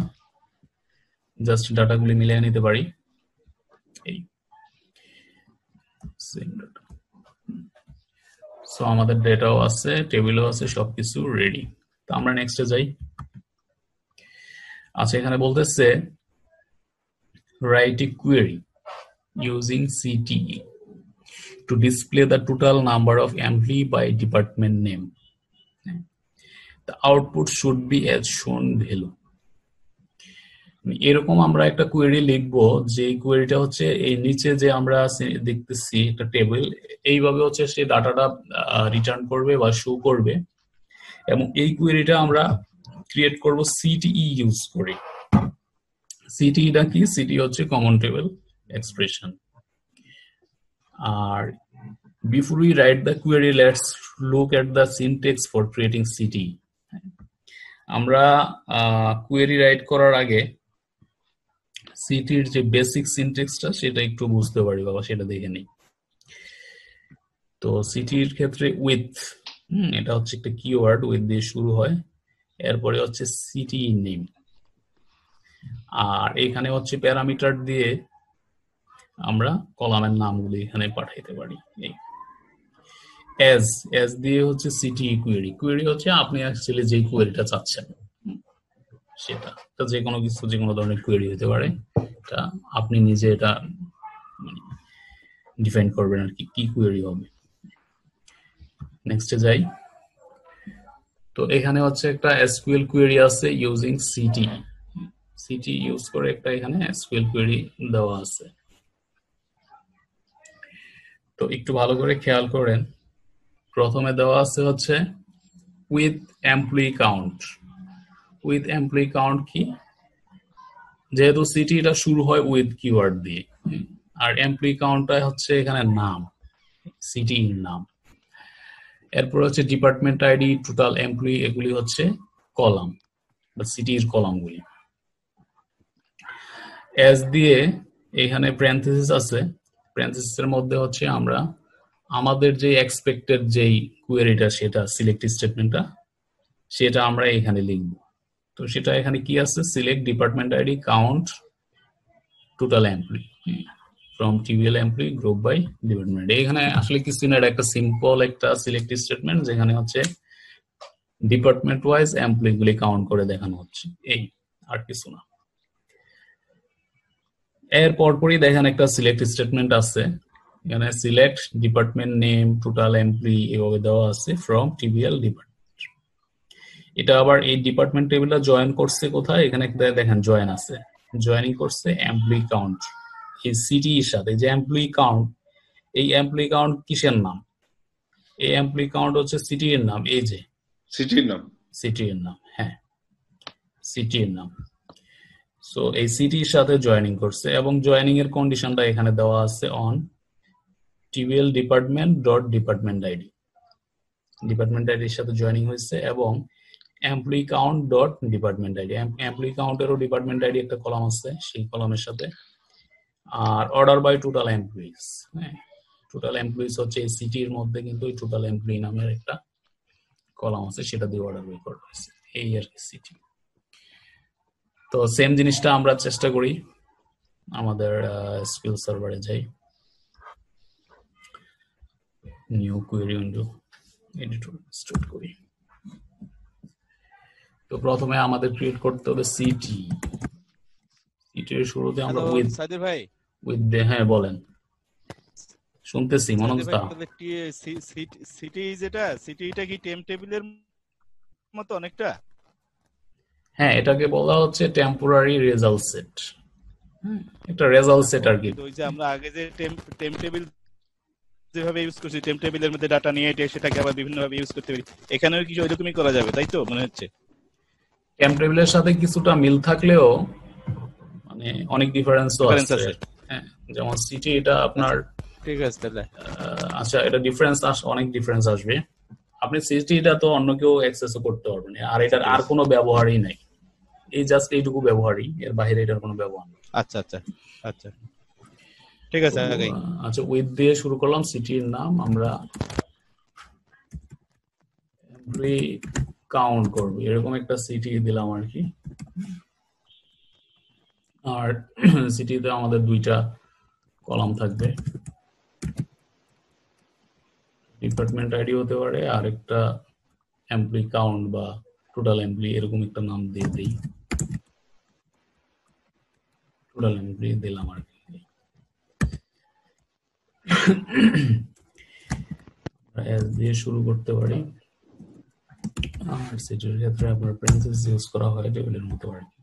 A: জাস্ট ডাটাগুলি মিলিয়ে নিতে পারি। এই সেম ডাটা। সো আমাদের ডেটাও আছে, টেবিলও আছে, সবকিছু রেডি। তো আমরা নেক্সটে যাই। আচ্ছা, এখানে বলতেছে write a query using CTE to display the total number of employee by department name. The output should be as shown below. এরকম আমরা একটা কোয়েরি লিখবো, যে কোয়েরিটা হচ্ছে এই নিচে যে আমরা দেখতেছি একটা টেবিল, এইভাবে হচ্ছে সেই ডাটাটা রিটার্ন করবে বা শো করবে। এবং এই কোয়েরিটা আমরা ক্রিয়েট করব সিটিই ইউজ করে। সিটিটা কি? সিটি হচ্ছে কমন টেবল এক্সপ্রেশন। আর before we write the query, let's look at the syntax for creating CTE. আমরা কোয়েরি রাইট করার আগে সিটির যে বেসিক সিনট্যাক্সটা সেটা একটু বুঝতে পারি বাবা, সেটা দেখে নিই। তো সিটির ক্ষেত্রে উইথ, এটা হচ্ছে একটা কিওয়ার্ড, উইথ দিয়ে শুরু হয়। এরপরে হচ্ছে সিটি নেম। আর এখানে হচ্ছে প্যারামিটার দিয়ে আমরা কলামের নামগুলি এখানে পাঠাইতে পারি। এই এজ দিয়ে হচ্ছে সিটি কোয়েরি। কোয়েরি হচ্ছে আপনি অ্যাকচুয়ালি যে কোয়েরিটা চাচ্ছেন সেটা, যে কোনো কিছু, যে কোনো ধরনের কোয়েরি হতে পারে। এটা আপনি নিজে এটা ডিফাইন করবেন আর কি, কি কোয়েরি হবে। নেক্সটে যাই। তো এখানে হচ্ছে একটা এসকিউএল কোয়েরি আছে ইউজিং সিটি। সিটি ইউজ করে একটা এখানে এসকিউএল কোয়েরি দেওয়া আছে। তো একটু ভালো করে খেয়াল করেন, প্রথমে দেওয়া আছে হচ্ছে with employee count. With employee count কি? যেহেতু সিটিটা শুরু হয় উইথ কিওয়ার্ড দিয়ে, আর এমপ্লয়ি কাউন্টটা হচ্ছে এখানে নাম, সিটির নাম। এরপর হচ্ছে ডিপার্টমেন্ট আইডি, টোটাল এমপ্লয়ি, এগুলি হচ্ছে কলাম বা সিটির কলামগুলি। এস দিয়ে এখানে প্যারেনথেসিস আছে, প্যারেনথেসিসের মধ্যে হচ্ছে আমরা আমাদের যে এক্সপেক্টেড যেই কোয়েরিটা, সেটা সিলেক্ট স্টেটমেন্টটা, সেটা আমরা এখানে লিখব। তো সেটা এখানে কি আছে? Select department ID count total employee from TBL employee group by department. এখানে আসলে কিছু না, একটা সিম্পল একটা সিলেক্ট স্টেটমেন্ট যেখানে হচ্ছে ডিপার্টমেন্ট ওয়াইজ এমপ্লয়ি গুলি কাউন্ট করে দেখানো হচ্ছে, এই আর কিছু না। এর পরপরই দেখেন একটা সিলেক্ট স্টেটমেন্ট আছে, এখানে select department name total employee এভাবে দেওয়া আছে ফ্রম টিবিএল ডিপার্টমেন্ট। এটা আবার এই ডিপার্টমেন্ট টেবিলটা জয়েন করছে কোথায়? এখানে দেখেন জয়েন আছে, জয়েনিং করছে এমপ্লয়ি কাউন্ট এই সিটি এর সাথে। যে এমপ্লয়ি কাউন্ট, এই এমপ্লয়ি কাউন্ট কিসের নাম? এই এমপ্লয়ি কাউন্ট হচ্ছে সিটি এর নাম, এই যে
C: সিটির নাম।
A: সিটি এর নাম, হ্যাঁ সিটি এর নাম। সো এই সিটির সাথে জয়েনিং করছে, এবং জয়েনিং এর কন্ডিশনটা এখানে দেওয়া আছে on TBL department dot department ID. Department আইডির সাথে জয়েনিং হয়েছে, এবং employee count dot department ID. Employee কাউন্টেরও ডিপার্টমেন্ট আইডি একটা কলাম আছে, সেই কলামের সাথে। আর অর্ডার বাই টোটাল এমপ্লয়িজ, হ্যাঁ টোটাল এমপ্লয়িজ হচ্ছে এই সিটির মধ্যে কিন্তু এই টোটাল এমপ্লয়ি নামের একটা কলাম আছে, সেটা দিয়ে অর্ডার বাই করা হয়েছে, এই আর কি সিটি। তো সেম জিনিসটা আমরা চেষ্টা করি, আমাদের এসকিউএল সার্ভারে যাই, new query window, editor start করি। তো প্রথমে আমাদের ক্রিয়েট করতে হবে সিটি। সিটির শুরুতে আমরা উইথ
D: সাইদুর ভাই
A: হ্যাঁ বলেন, শুনতেছি মনোজ দা।
D: সিটি যেটা, সিটিটা কি টেম টেবিলের মতো অনেকটা?
A: হ্যাঁ, এটাকে বলা হচ্ছে টেম্পোরারি রেজাল্ট সেট, একটা রেজাল্ট সেট আর কি।
D: ওই যে আমরা আগে যে টেম টেবিল যেভাবে ইউজ করছি, টেম টেবিলের মধ্যে ডাটা নিয়ে এসে সেটাকে আবার বিভিন্ন ভাবে ইউজ করতে পারি, এখানেও কি ওইরকমই করা যাবে তাই তো মনে হচ্ছে?
A: টেম টেবিলের সাথে কিছুটা মিল থাকলেও মানে অনেক ডিফারেন্সও আছে। হ্যাঁ, যেমন সিটি এটা আপনার,
D: ঠিক আছে তাহলে
A: আচ্ছা এটা ডিফারেন্স অনেক ডিফারেন্স আসবে। আপনি সিটিটা তো অন্য কেউ অ্যাক্সেসও করতে পারবেন, আর এটার আর কোনো ব্যবহারই নাই, এই জাস্ট এইটুকু ব্যবহারই, এর বাইরে এটার কোনো ব্যবহার নেই।
D: আচ্ছা আচ্ছা আচ্ছা ঠিক আছে।
A: আচ্ছা উইথ দিয়ে শুরু করলাম, সিটির নাম আমরা এমপ্লয়ি কাউন্ট করব, এরকম একটা সিটি দিলাম আর কি। আর সিটিতে আমাদের দুইটা কলাম থাকবে, ডিপার্টমেন্ট আইডি হতে পারে, আর একটা এমপ্লয়ি কাউন্ট বা টোটাল এমপ্লয়ি, এরকম একটা নাম দিয়ে দিই, টোটাল এমপ্লয়ি দিলাম আর কি। এস দিয়ে শুরু করতে পারি, আর সিটির ক্ষেত্রে আপনার প্যারেনথেসিস ইউজ করা হয় টেবিলের মতো আর কি।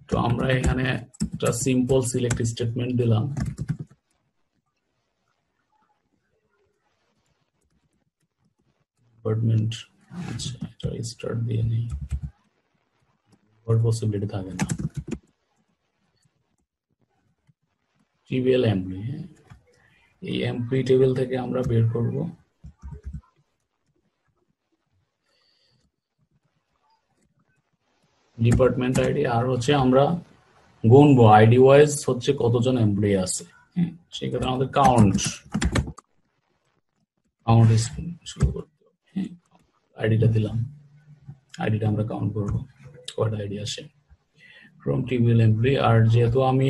A: তো আমরা এখানে একটা সিম্পল সিলেক্ট স্টেটমেন্ট দিলাম, ডিপার্টমেন্ট, আচ্ছা এটা স্টার্ট দিয়ে নেই, ওর পসিবিলিটি থাকে না। টিবিএল এমপ্লয়ি, এই এমপ্লয়ি টেবিল থেকে আমরা বের করব ডিপার্টমেন্ট আইডি, আর হচ্ছে আমরা গুনবো আইডি ওয়াইজ হচ্ছে কতজন এমপ্লয়ি আছে। সেক্ষেত্রে আমাদের কাউন্ট শুরু করতে হবে, আইডিটা দিলাম, আইডিটা আমরা কাউন্ট করবো কয়টা আইডি আসে ফ্রম টিবিএল এমপ্লয়ি। আর যেহেতু আমি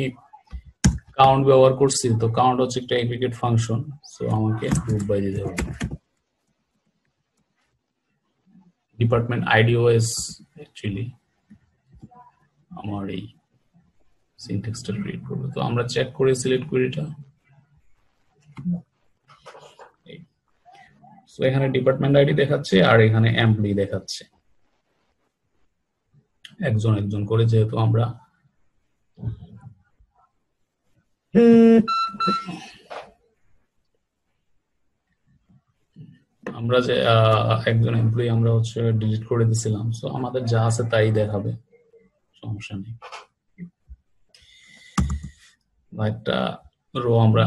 A: কাউন্ট ব্যবহার করছি, তো কাউন্ট হচ্ছে একটা এগ্রিগেট ফাংশন, সো আমাকে গ্রুপ বাই দিতে হবে। ডিপার্টমেন্ট আইডি ওয়াইজ অ্যাকচুয়ালি আমার এই সিনট্যাক্সটা ক্রিয়েট করব। তো আমরা চেক করে সিলেক্ট করি এটা, সো এখানে ডিপার্টমেন্ট আইডি দেখাচ্ছে আর এখানে এমপ্লয়ি দেখাচ্ছে, একজন একজন করে, যেহেতু আমরা আমরা যে একজন এমপ্লয়ি আমরা হচ্ছে ডিলিট করে দিছিলাম, সো আমাদের যা আছে তাই দেখাবে, সমস্যা নেই। বা একটা রো আমরা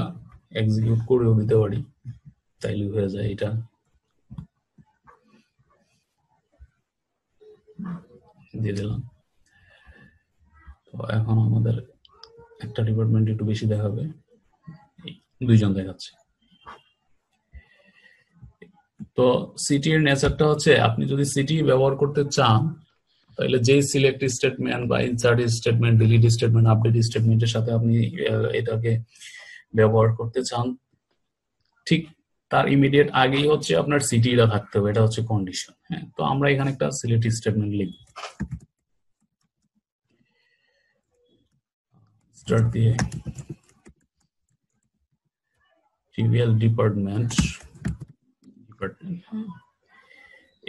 A: এক্সিকিউট করেও দিতে পারি, তাইলে হয়ে যায় এটা। দিয়ে দিলাম। তো এখন আমাদের একটা ডিপার্টমেন্ট একটু বেশি দেখাবে, দুইজন দেখাচ্ছে। তো সিটি এর নেচারটা হচ্ছে, আপনি যদি সিটি ব্যবহার করতে চান তাহলে যেই সিলেক্ট স্টেটমেন্ট বা insert statement, delete statement, update স্টেটমেন্টের সাথে আপনি এটাকে ব্যবহার করতে চান, ঠিক তার ইমিডিয়েট আগেই হচ্ছে আপনার সিটিটা থাকতে হবে, এটা হচ্ছে কন্ডিশন। হ্যাঁ, তো আমরা এখানে একটা সিলেক্ট স্টেটমেন্ট লিখব, স্টার্ট দিয়ে ট্রিভিয়াল ডিপার্টমেন্ট,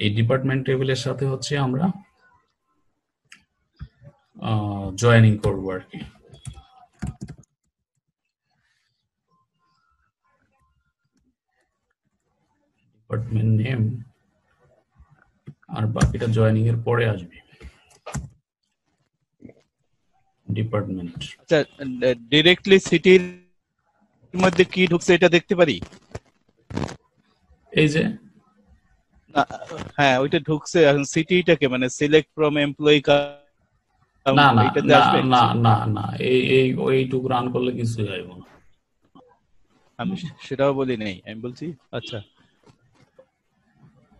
A: এই ডিপার্টমেন্ট টেবিলের সাথে হচ্ছে আমরা জয়েনিং করবো আর কি। ডিপার্টমেন্ট নেম আর বাকিটা জয়েনিং এর পরে আসবে। ডিপার্টমেন্ট,
D: আচ্ছা, ডাইরেক্টলি সিটির মধ্যে কি ঢুকছে এটা দেখতে পারি?
A: এই যে
D: হ্যাঁ, ওইটা ঢুকছে। এখন সিটিটাকে মানে সিলেক্ট ফ্রম এমপ্লয়ি
A: না না
D: এটাতে
A: না
D: আসবে?
A: না না না, এই ওইটুকু রান করলে কিছুই আসবে না।
D: আমি সেটাও বলি নাই, আমি বলছি আচ্ছা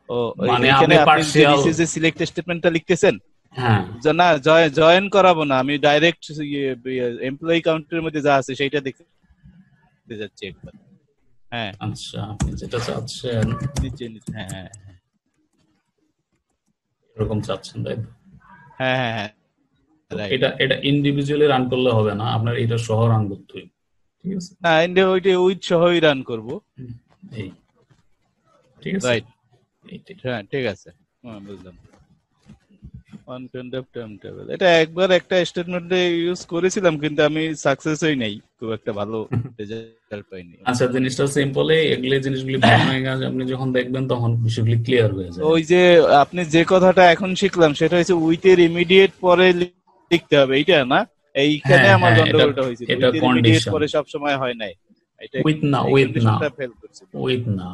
D: ও
A: মানে
D: এখানে
A: আপনি
D: আপনি
A: partial,
D: যে সিলেক্ট স্টেটমেন্টটা লিখতেছেন,
A: হ্যাঁ
D: না জয়েন করাবো না, আমি ডাইরেক্ট এমপ্লয়ি কাউন্টের মধ্যে যা আছে সেইটা দেখতে যাচ্ছি একবার। হ্যাঁ
A: আচ্ছা, আপনি যেটা চাচ্ছেন
D: নিচে হ্যাঁ হ্যাঁ
A: এরকম চাচ্ছেন, তাই তো?
D: হ্যাঁ হ্যাঁ হ্যাঁ right.
A: এটা ইন্ডিভিজুয়ালি রান করলে হবে না, আপনার এটা সহ রান করতে হবে, ঠিক আছে?
D: না ওইটা উইথ সহই রান করবো,
A: এই ঠিক আছে,
D: রাইট?
A: এইটাই।
D: হ্যাঁ ঠিক আছে, বুঝলাম। অন কন্ডাক্ট টাইম টেবিল, এটা একবার একটা স্টেটমেন্টে ইউজ করেছিলাম, কিন্তু আমি সাকসেস হই নাই, খুব একটা ভালো রেজাল্ট পাইনি।
A: আচ্ছা, জিনিসটা সিম্পল, এগুলি জিনিসগুলি ভালো হয়ে গেছে, আপনি যখন দেখবেন তখন বিষয়গুলি ক্লিয়ার হয়ে যায়।
D: ওই যে আপনি যে কথাটা এখন শিখলাম সেটা হচ্ছে উইথ এর ইমিডিয়েট পরে লিখতে হবে, এইটা না? এইখানে
A: হ্যাঁ,
D: আমার
A: হ্যাঁ,
D: গন্ডগোলটা হয়েছিল,
A: এটা
D: উইথ এর ইমিডিয়েট
A: condition।
D: পরে সব সময় হয় নাই, এটা
A: উইথ না,
D: এই
A: উইথ না,
D: কন্ডিশনটা ফেল করছে।
A: উইথ না,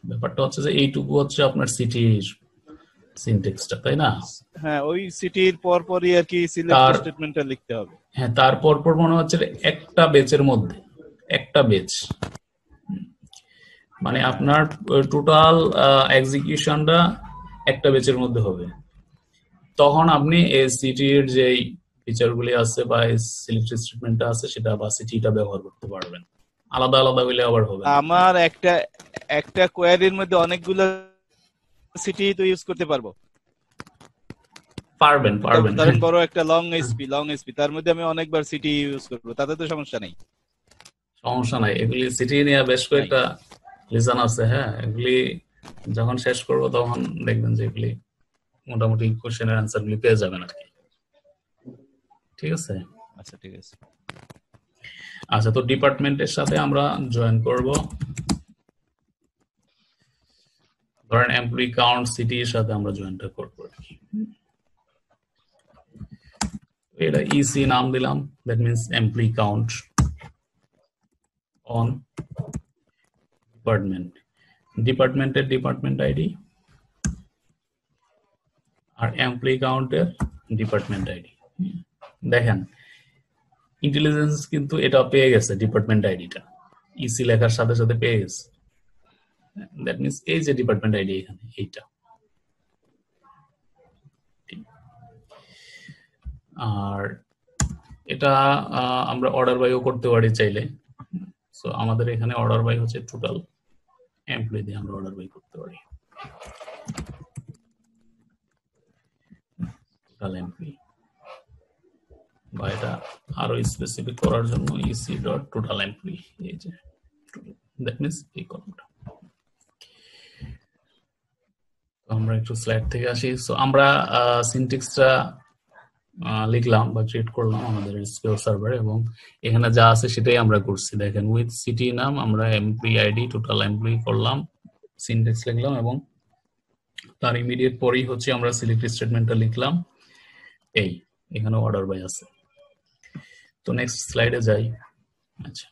A: ব্যাপারটা হচ্ছে যে এইটুকু হচ্ছে আপনার সিটির সিনট্যাক্সটা, তাই না?
D: হ্যাঁ, ওই সিটির পর পরই আর কি সিলেক্ট স্টেটমেন্টটা লিখতে হবে।
A: হ্যাঁ, তারপর পর মনে হচ্ছে একটা বেচের মধ্যে একটা বেচ, মানে আপনার টোটাল এক্সিকিউশনটা একটা বেচের মধ্যে হবে। তখন আপনি এই সিটির যে ফিচারগুলি আছে বা সিলেক্ট স্টেটমেন্টটা আছে সেটা বা সিটিটা ব্যবহার করতে পারবেন। আলাদা আলাদা হইলে আবার হবে না।
D: আমার একটা কোয়ারির মধ্যে অনেকগুলো সিটি তো ইউজ করতে পারবো?
A: পারবেন।
D: ধরেন বড় একটা লং এসপি, তার মধ্যে আমি অনেকবার সিটি ইউজ করবো, তাতে তো সমস্যা নেই।
A: সমস্যা নাই, এগুলি সিটি নিয়ে বেশ কয়েকটা লিসান আছে। হ্যাঁ, এগুলি যখন শেষ করব তখন দেখবেন যে এগুলি মোটামুটি কোশ্চেনের অ্যান্সার গুলি পেয়ে যাবেন আর কি। ঠিক আছে?
D: আচ্ছা ঠিক আছে।
A: আচ্ছা, তো ডিপার্টমেন্টের সাথে আমরা জয়েন করব। ধরেন এমপ্লয়ি কাউন্ট সিটি এর সাথে আমরা জয়েনটা করব আর কি। এটা ইসি নাম দিলাম, that means employee count on ডিপার্টমেন্টের ডিপার্টমেন্ট আইডি আর এমপ্লয়ি কাউন্টের ডিপার্টমেন্ট আইডি। দেখেন ইন্টেলিজেন্স কিন্তু এটা পেয়ে গেছে, ডিপার্টমেন্ট আইডিটা ইসি লেখার সাথে সাথে পেয়ে গেছে। দ্যাট মিন্স এই যে ডিপার্টমেন্ট আইডি এখানে এইটা। আর এটা আমরা অর্ডার বাইও করতে পারি চাইলে। সো আমাদের এখানে অর্ডার বাই হচ্ছে টোটাল এমপ্লয়ি দিয়ে আমরা অর্ডার বাই করতে পারি। টোটাল এমপ্লয়ি বা এটা আরো স্পেসিফিক করার জন্য ইসি ডট টোটাল এমপ্লয়ি, এই যে দ্যাট মিন্স এই কলমটা। আমরা একটু স্লাইড থেকে আসি। সো আমরা সিনট্যাক্সটা লিখলাম বা ক্রিয়েট করলাম আমাদের এসকিউএল সার্ভারে, এবং এখানে যা আছে সেটাই আমরা করছি। দেখেন উইথ সিটি নাম আমরা এমপ্লয়ি আইডি টোটাল এমপ্লয়ি করলাম, সিনট্যাক্স লিখলাম, এবং তার ইমিডিয়েট পরেই হচ্ছে আমরা সিলেক্ট স্টেটমেন্টটা লিখলাম। এই এখানে অর্ডার বাই আছে। তো নেক্সট স্লাইডে যাই। আচ্ছা,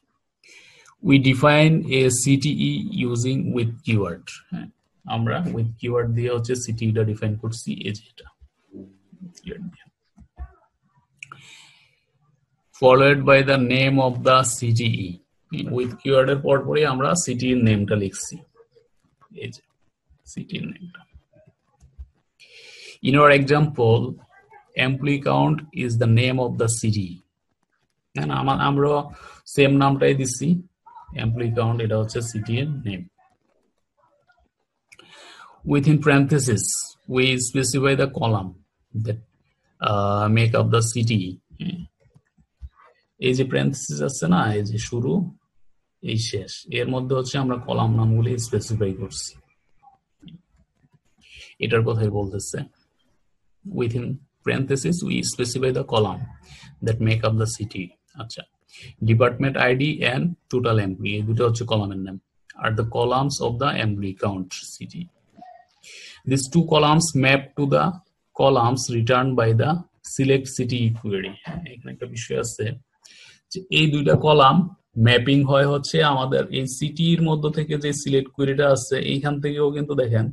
A: we define a CTE using with keyword। হ্যাঁ, আমরা with keyword দিয়ে হচ্ছে CTE টা ডিফাইন করছি, এই যে এটা followed by the name of the CTE। with keyword এর পরপরই আমরা CTE এর নেমটা লিখছি, এই যে CTE এর নেমটা। in our example employee count is the name of the CTE। আমরা সেম নামটাই দিচ্ছি, এমপ্লয়ি কাউন্ট, এটা হচ্ছে সিটি এর name. within parenthesis we specify the column that make up the CTE। এই যে প্যারেনথেসিস আছে না, এই যে শুরু এই শেষ, এর মধ্যে হচ্ছে আমরা কলাম নামগুলি স্পেসিফাই করছি। এটার কথাই বলতেছে, within parenthesis we specify the column that make up the CTE। আচ্ছা, department ID and total employee, এই দুটো হচ্ছে কলামের নাম, আর the columns of the employee count CTE। These two columns map to the columns returned by the select CTE query। এখানে একটা বিষয় আছে যে এই দুইটা কলাম ম্যাপিং হয় হচ্ছে আমাদের এই CTE এর মধ্য থেকে যে সিলেক্ট কোয়েরিটা আছে, এইখান থেকেও কিন্তু দেখেন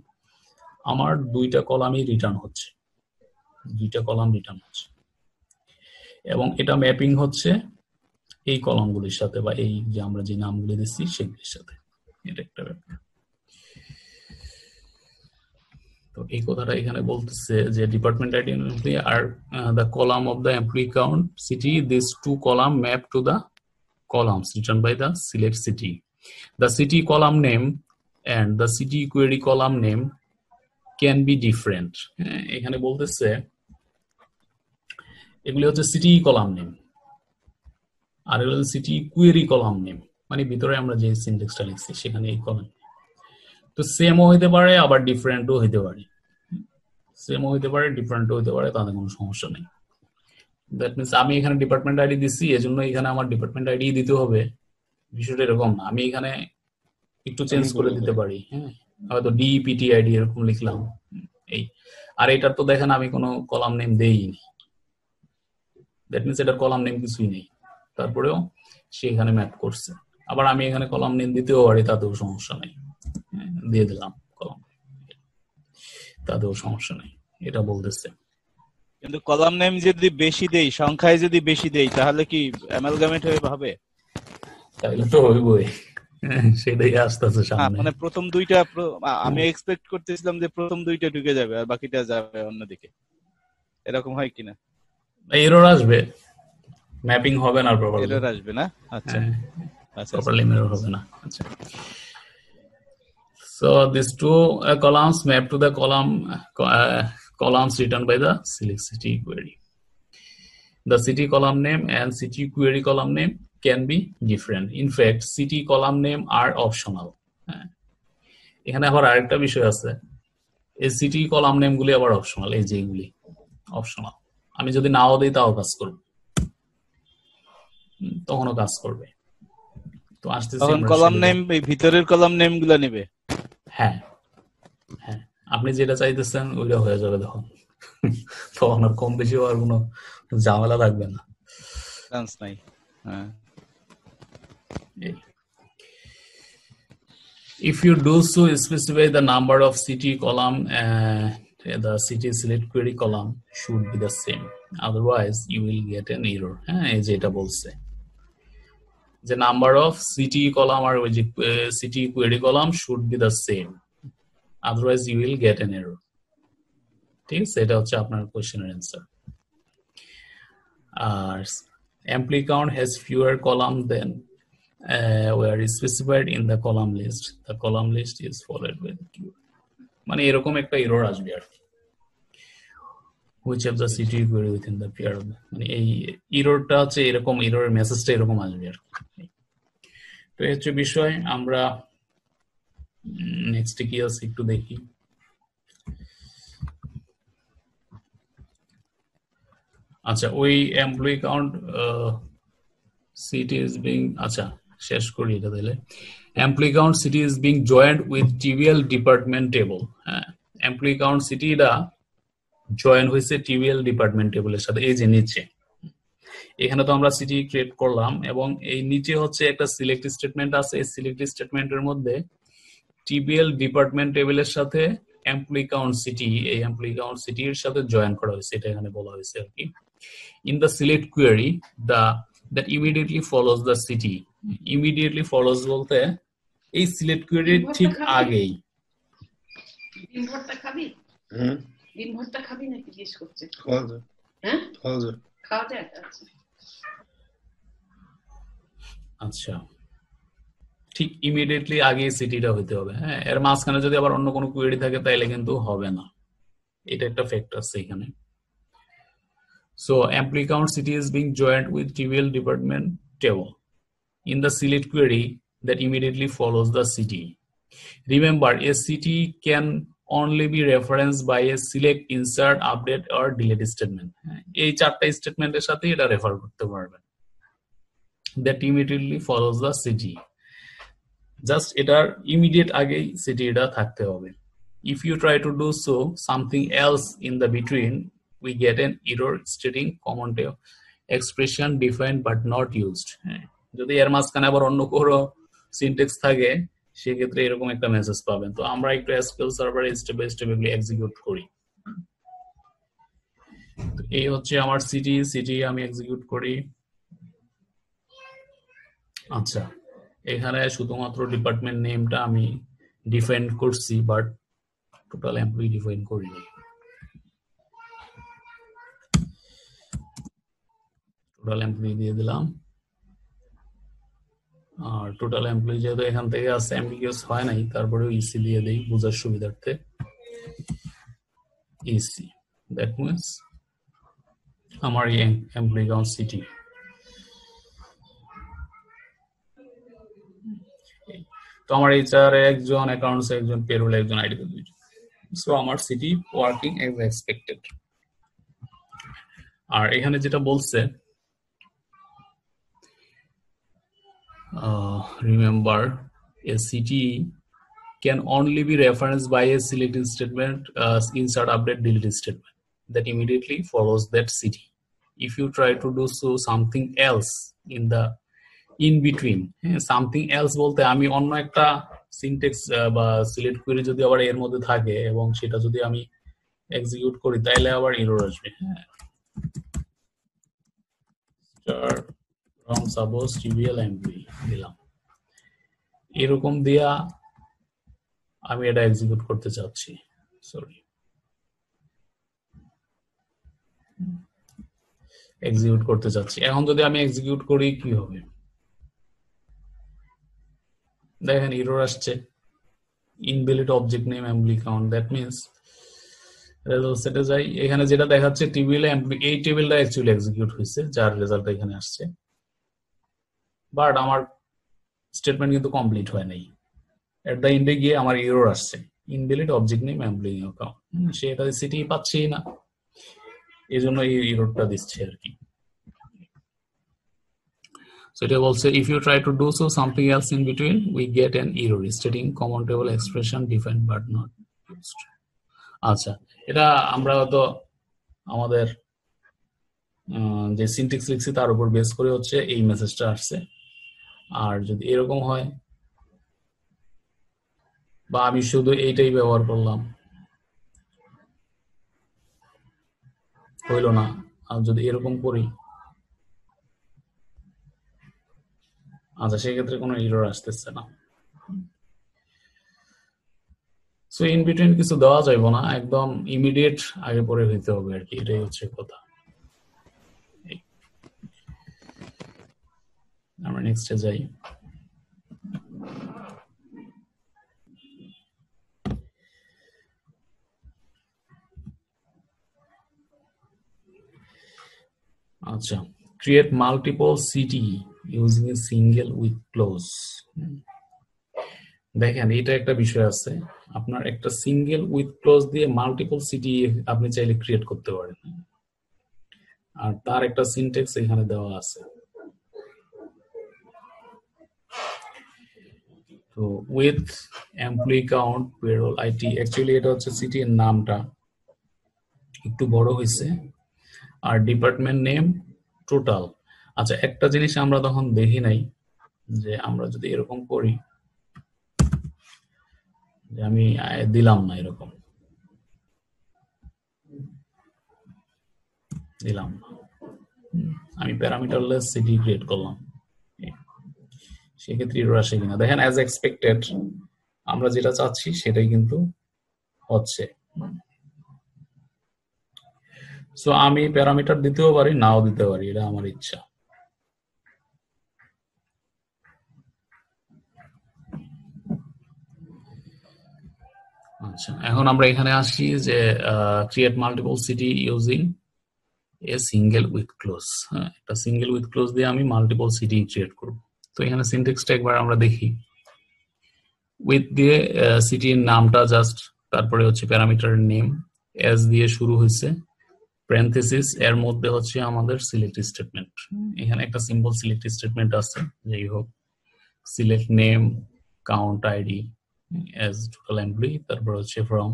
A: আমার দুইটা কলামই রিটার্ন হচ্ছে, দুইটা কলাম রিটার্ন হচ্ছে, এবং এটা ম্যাপিং হচ্ছে এই কলামগুলির সাথে, বা এই যে আমরা যে নামগুলি দিচ্ছি সেগুলির সাথে। এটা একটা ব্যাপার। তো এই কথাটা এখানে বলতেছে যে ডিপার্টমেন্ট আইডি আর the column of the employee count CTE, these two column map to the columns returned by the select CTE। The CTE column name and the CTE query column name can be different। এখানে বলতেছে এগুলি হচ্ছে CTE column name আর এগুলো হচ্ছে CTE query column name, মানে ভিতরে আমরা যে সিনট্যাক্সটা লিখছি সেখানে এই কলাম। তো সেমও হইতে পারে আবার ডিফারেন্টও হইতে পারে, সেমও হইতে পারে ডিফারেন্টও হইতে পারে, তাতে কোনো সমস্যা নেই। দ্যাট মিনস আমি এখানে ডিপার্টমেন্ট আইডি দিচ্ছি, এজন্য এখানে আমার ডিপার্টমেন্ট আইডি দিতে হবে, বিষয়টা এরকম না। আমি এখানে একটু চেঞ্জ করে দিতে পারি, হ্যাঁ, হয়তো ডিপিটি আইডি এরকম লিখলাম এই। আর এটার তো দেখেন আমি কোনো কলাম নেম দেইনি, দ্যাট মিনস এটার কলাম নেম কিছুই নেই, তারপরেও সে এখানে ম্যাপ করছে। আবার আমি এখানে কলাম নেম দিতেও পারি, তাতেও সমস্যা নেই, দিয়ে দিলাম কলাম, তাতেও সমস্যা নেই, এটা বলতেছে।
D: কিন্তু কলাম নেম যদি বেশি দেই, সংখ্যায় যদি বেশি দেই, তাহলে কি অ্যামালগামেট হয়ে হবে?
A: তাহলে তো হইবই, সেটাই আসতেছে সামনে।
D: মানে প্রথম দুইটা আমি এক্সপেক্ট করতেছিলাম যে প্রথম দুইটা ঢুকে যাবে আর বাকিটা যাবে অন্যদিকে, এরকম হয় কিনা?
A: এরর আসবে, ম্যাপিং হবে না প্রপারলি,
D: এরর আসবে না। আচ্ছা আচ্ছা,
A: প্রপারলি এরর হবে না। আচ্ছা, so these two columns map to the columns written by the select CTE query। The CTE column name and CTE query column name can be different। In fact CTE column name are optional। এখানে আবার আরেকটা বিষয় আছে, এই CTE column name গুলি আবার optional, এই যে এগুলি অপশনাল, আমি যদি নাও দিই তাও কাজ করবে, তখনও কাজ করবে। তো আসতেছি
D: তখন কলাম নেম এই ভিতরের কলাম নেম গুলো নেবে।
A: হ্যাঁ হ্যাঁ, আপনি যেটা চাইতেছেন ওইটা হয়ে যাবে তখন, তখন আর কম বেশি হওয়ার কোনো ঝামেলা থাকবে না,
D: চান্স নাই। হ্যাঁ,
A: if you do so specify the number of CTE column, the CTE select query column should be the same, otherwise you will get an error। হ্যাঁ, এই যে এটা বলছে যে নাম্বার অফ CTE column আর ওই যে CTE query column should be the same, otherwise you will get an error। ঠিক আছে, এটা হচ্ছে আপনার কোশ্চেনের অ্যান্সার। আর employee count has fewer columns than where is specified in the column list, the column list is followed by the keyword। মানে এরকম একটা এরর আসবে আর কি, which of the CTE query within the pair of, মানে এই এররটা হচ্ছে এরকম, এররের মেসেজটা এরকম আসবে আর কি। তো এই হচ্ছে বিষয়। আমরা নেক্সট কি আছে একটু দেখি। আচ্ছা ওই employee count city is being, আচ্ছা শেষ করি এটা তাহলে। Employee count city is being joint with TBL department table. হ্যাঁ, এমপ্লয়ি কাউন্ট সিটিটা জয়েন হয়েছে টিবিএল ডিপার্টমেন্ট টেবলের সাথে, এই যে নিচে। এখানে তো আমরা সিটি ক্রিয়েট করলাম এবং এই নিচে হচ্ছে একটা সিলেক্ট স্টেটমেন্ট আছে। এই সিলেক্ট স্টেটমেন্টের মধ্যে টিবিএল ডিপার্টমেন্ট টেবিলের সাথে এমপ্লয়ি কাউন্ট সিটি, এই এমপ্লয়ি কাউন্ট সিটির সাথে জয়েন করা হয়েছে, এটা এখানে বলা হয়েছে আর কি। In the select query that immediately follows the city, immediately follows বলতে এই সিলেক্ট কোয়েরির ঠিক আগেই।
E: ডিম ভর্তা খাবি?
C: হুম,
E: ডিম ভর্তা খাবি নাকি জিজ্ঞেস করছে।
C: খাওয়া যায়,
E: হ্যাঁ
C: খাওয়া যায়।
E: খাওয়া যায়। আচ্ছা
A: আচ্ছা, ঠিক ইমিডিয়েটলি আগে সিটিটা হইতে হবে। হ্যাঁ, এর মাঝখানে যদি আবার অন্য কোনো কোয়েরি থাকে তাহলে কিন্তু হবে না, এটা একটা ফ্যাক্টর আছে এখানে। So employee count city is being joined with TVL department table in the select query that immediately follows the city. Remember, a city can only be referenced by a select, insert, update or delete statement. এই চারটা স্টেটমেন্টের সাথে এটা refer করতে পারবেন। That immediately follows the city. Just এটার immediate আগেই city এটা থাকতে হবে। If you try to do so something else in the between, we get an error stating common expression defined but not used. যদি এর মাঝখানে আবার অন্য কোনো সিনট্যাক্স থাকে সেক্ষেত্রে এরকম একটা মেসেজ পাবেন। তো আমরা একটু এসকিউএল সার্ভারে স্টেপ বাই স্টেপ এগুলি এক্সিকিউট করি। তো এই হচ্ছে আমার সিটি আমি এক্সিকিউট করি। আচ্ছা, এখানে শুধুমাত্র ডিপার্টমেন্ট নেমটা আমি ডিফাইন করছি, বাট টোটাল এমপ্লয়ি ডিফাইন করিনি। টোটাল এমপ্লয়ি দিয়ে দিলাম। আর টোটাল এমপ্লয়ি যেহেতু এখান থেকে আছে অ্যাম্বিগিয়াস হয় নাই, তারপরে ইসি দিয়ে দেই বোঝার সুবিধার্থে। ইসি দ্যাট মিন্স আমার এই এমপ্লয়ি কাউন্ট সিটি। তো আমার এইচআর একজন, অ্যাকাউন্টস একজন, পেরোল একজন, আইডি দুইজন। সো আমার সিটি ওয়ার্কিং এজ এক্সপেক্টেড। আর এখানে যেটা বলছে, remember a city can only be referenced by a selected statement, insert, update, delete statement that immediately follows that city. If you try to do so something else in the in between, something else বলতে আমি অন্য একটা syntax বা select query যদি আবার এর মধ্যে থাকে এবং সেটা যদি আমি এক্সিকিউট করি তাহলে আবার এরর আসবে। হ্যাঁ, from suppose TVL employee দিলাম, এরকম দিয়া আমি এটা এক্সিকিউট করতে চাচ্ছি। সরি, এক্সিকিউট করতে চাচ্ছি। এখন যদি আমি এক্সিকিউট করি কি হবে দেখেন, এরর আসছে invalid object name employee count. That means result সেটে যাই, এখানে যেটা দেখাচ্ছে টিবিএল এমপ্লয়ি, এই টেবিলটা অ্যাকচুয়ালি এক্সিকিউট হয়েছে যার রেজাল্ট এখানে আসছে, বাট আমার স্টেটমেন্ট কিন্তু কমপ্লিট হয় নাই। এট দ্য এন্ডে গিয়ে আমার এরর আসছে invalid object name employee account, সেটা সিটি পাচ্ছি না, এই জন্য এই এররটা দিচ্ছে আর কি। So it also, if you try to do so something else in between, we get an error stating common table expression defined but not used. আচ্ছা, এটা আমরা তো আমাদের যে সিনট্যাক্স লিখছি তার উপর বেস করে হচ্ছে এই মেসেজটা আসছে। আর যদি এরকম হয় বা আমি শুধু এইটাই ব্যবহার করলাম, হইল না, আর যদি এরকম করি, আচ্ছা সেক্ষেত্রে কোনো এরর আসতেছে না। সো ইন বিটুইন কিছু দেওয়া যাইব না, একদম ইমিডিয়েট আগে পরে হইতে হবে আর কি, এটাই হচ্ছে কথা। আমরা নেক্সটে যাই। আচ্ছা, create multiple city using a single with close. দেখেন এটা একটা বিষয় আছে, আপনার একটা সিঙ্গেল উইথ ক্লোজ দিয়ে মাল্টিপল সিটি আপনি চাইলে ক্রিয়েট করতে পারেন। আর তার একটা সিনট্যাক্স এখানে দেওয়া আছে। তো with employee count payroll IT, actually এটা হচ্ছে সিটি এর নামটা একটু বড় হয়েছে, আর ডিপার্টমেন্ট নেম টোটাল। আচ্ছা, একটা জিনিস আমরা তখন দেখি নাই, যে আমরা যদি এরকম করি যে আমি দিলাম না, এরকম দিলাম না, আমি প্যারামিটারলেস সিটি ক্রিয়েট করলাম, সেক্ষেত্রে এরর আসে কিনা দেখেন। অ্যাজ এক্সপেক্টেড আমরা যেটা চাচ্ছি সেটাই কিন্তু হচ্ছে। সো আমি প্যারামিটার দিতেও পারি, নাও দিতে পারি, এটা আমার ইচ্ছা। আচ্ছা, এখন আমরা এখানে আসি যে create multiple city using a single with close. একটা সিঙ্গেল উইথ ক্লোজ দিয়ে আমি মাল্টিপল সিটি ক্রিয়েট করব। তো এখানে সিনট্যাক্সটা একবার আমরা দেখি। উইথ দিয়ে সিটির নামটা জাস্ট, তারপরে হচ্ছে প্যারামিটার নেম, এস দিয়ে শুরু হয়েছে, প্যারেনথেসিস, এর মধ্যে হচ্ছে আমাদের সিলেক্ট স্টেটমেন্ট। এখানে একটা সিম্বল সিলেক্ট স্টেটমেন্ট আছে, যাই হোক, select name count ID as total employee, তারপর হচ্ছে ফ্রম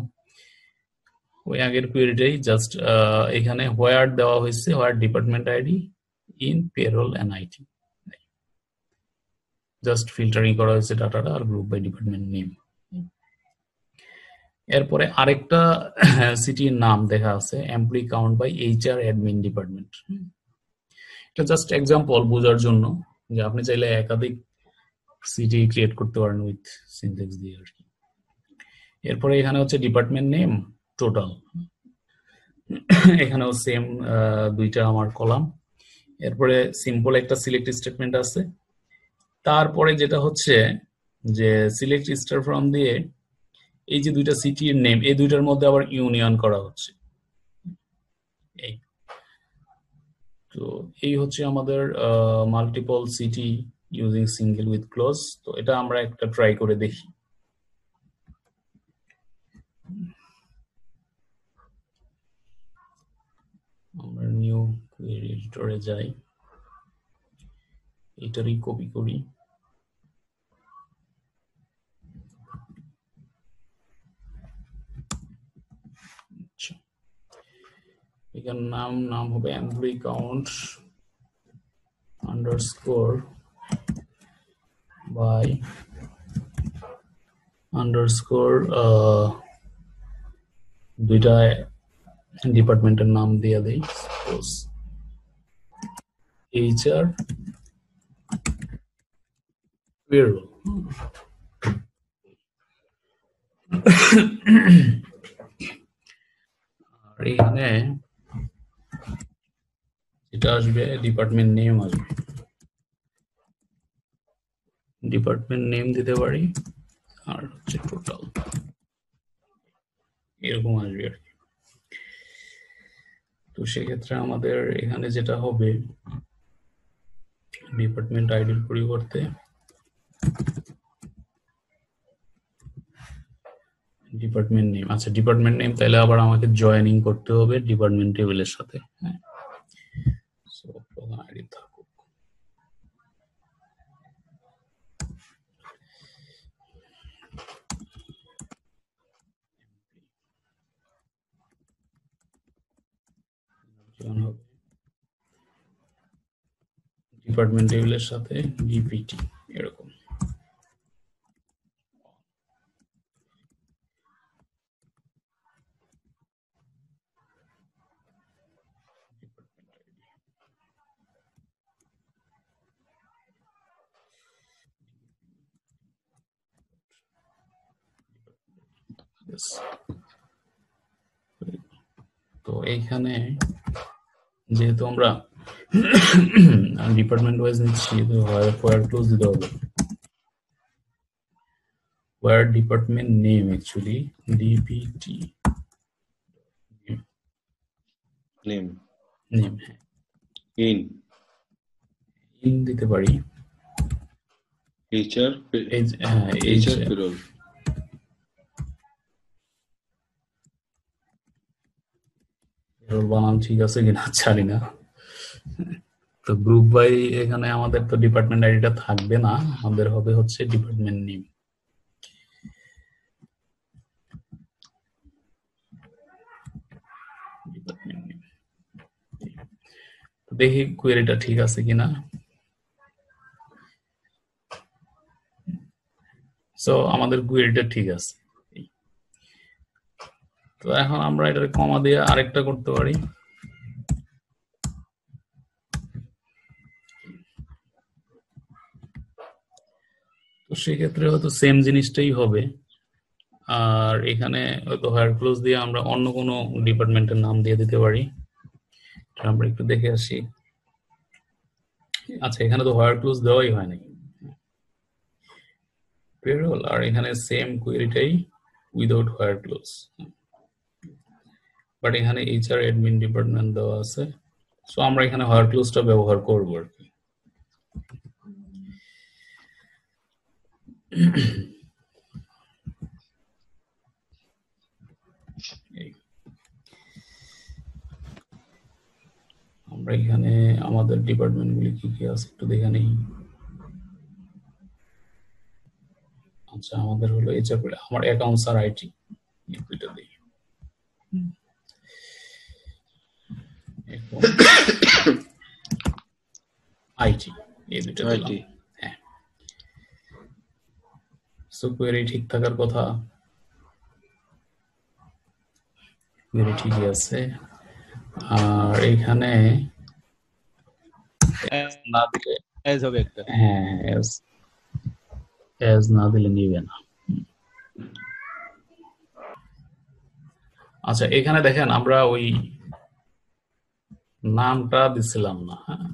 A: ওই আগের কোয়েরিটাই জাস্ট এখানে হোয়ার দেওয়া হয়েছে, where department ID in payroll and IT, just filtering করা হয়েছে ডাটাটা, আর গ্রুপ বাই ডিপার্টমেন্ট নেম। এরপরে আরেকটা সিটির নাম দেখা আছে, employee count by HR admin department. এটা জাস্ট এক্সাম্পল বোঝার জন্য, যে আপনি চাইলে একাধিক সিটি ক্রিয়েট করতে পারেন উইথ সিনট্যাক্স দিয়ে আর কি। এরপরে এখানে হচ্ছে ডিপার্টমেন্ট নেম টোটাল, এখানেও সেম দুইটা আমার কলাম। এরপরে সিম্পল একটা সিলেক্ট স্টেটমেন্ট আছে, তারপরে যেটা হচ্ছে যে সিলেক্ট স্টার ফ্রম দিয়ে এই যে দুইটা সিটির নেম, এই দুইটার মধ্যে আবার ইউনিয়ন করা হচ্ছে। এই তো এই হচ্ছে আমাদের multiple city using single with close. তো এটা আমরা একটা ট্রাই করে দেখি। আমরা নিউ কোয়েরি এডিটরে যাই, এটারই কপি করি, এখানে নাম হবে employee count underscore by underscore দুইটা ডিপার্টমেন্টের নাম দিয়ে দেই, সাপোজ এইচআর পেরোল। আর এখানে যেটা আসবে ডিপার্টমেন্ট নেম আসবে, ডিপার্টমেন্ট নেম দিতে পারি, আর হচ্ছে টোটাল, এরকম আসবে আর কি। তো সেক্ষেত্রে আমাদের এখানে যেটা হবে, ডিপার্টমেন্ট আইডির পরিবর্তে ডিপার্টমেন্ট নেম। আচ্ছা, ডিপার্টমেন্ট নেম তাহলে আবার আমাকে জয়েনিং করতে হবে ডিপার্টমেন্ট টেবিলের সাথে। হ্যাঁ, সো প্রধান আইডি থাকুক। ডিপার্টমেন্ট টেবিলের সাথে ডিপিটি, এরকম। তো এইখানে যেহেতু আমরা ডিপার্টমেন্ট ওয়াইজ নিচ্ছি, তো হোয়ার ক্লোজ দিতে হবে, where department name actually DPT
C: name
A: name,
C: in
A: in দিতে পারি,
C: এইচআর
A: এইচআর
C: পেরোল।
A: বানান ঠিক আছে কিনা জানি না, তো গ্রুপ বাই এখানে আমাদের তো ডিপার্টমেন্ট আইডিটা থাকবে না, আমাদের হবে হচ্ছে ডিপার্টমেন্ট নেম। দেখি কোয়েরিটা ঠিক আছে কিনা। সো আমাদের কোয়েরিটা ঠিক আছে। তো এখন আমরা এটার কমা দিয়ে আরেকটা করতে পারি। তো সেক্ষেত্রে হয়তো সেম জিনিসটাই হবে, আর এখানে হয়তো হায়ার ক্লোজ দিয়ে আমরা অন্য কোনো ডিপার্টমেন্টের নাম দিয়ে দিতে পারি। আমরা একটু দেখে আসি। আচ্ছা, এখানে তো হায়ার ক্লোজ দেওয়াই হয় নাই, পেরোল, আর এখানে সেম কোয়েরিটাই উইদাউট হায়ার ক্লোজ, বাট এখানে এইচআর অ্যাডমিন ডিপার্টমেন্ট দেওয়া আছে। সো আমরা এখানে হায়ার ক্লোজটা ব্যবহার করবো আর কি। আমরা এখানে আমাদের ডিপার্টমেন্ট গুলি কি কি আছে একটু দেখে নেই। আচ্ছা, আমাদের হলো এইচআর, আমার অ্যাকাউন্টস আর আইটি, দুইটা দিই। আইটি, এই দুইটা দিলাম। হ্যাঁ, সো কোয়েরি ঠিক থাকার কথা, কোয়েরি ঠিকই আছে। আর এখানে না দিলে
D: অ্যাজ হবে একটা।
A: হ্যাঁ, অ্যাজ না দিলে নিবে না। আচ্ছা, এখানে দেখেন আমরা ওই নামটা দিছিলাম না। হ্যাঁ,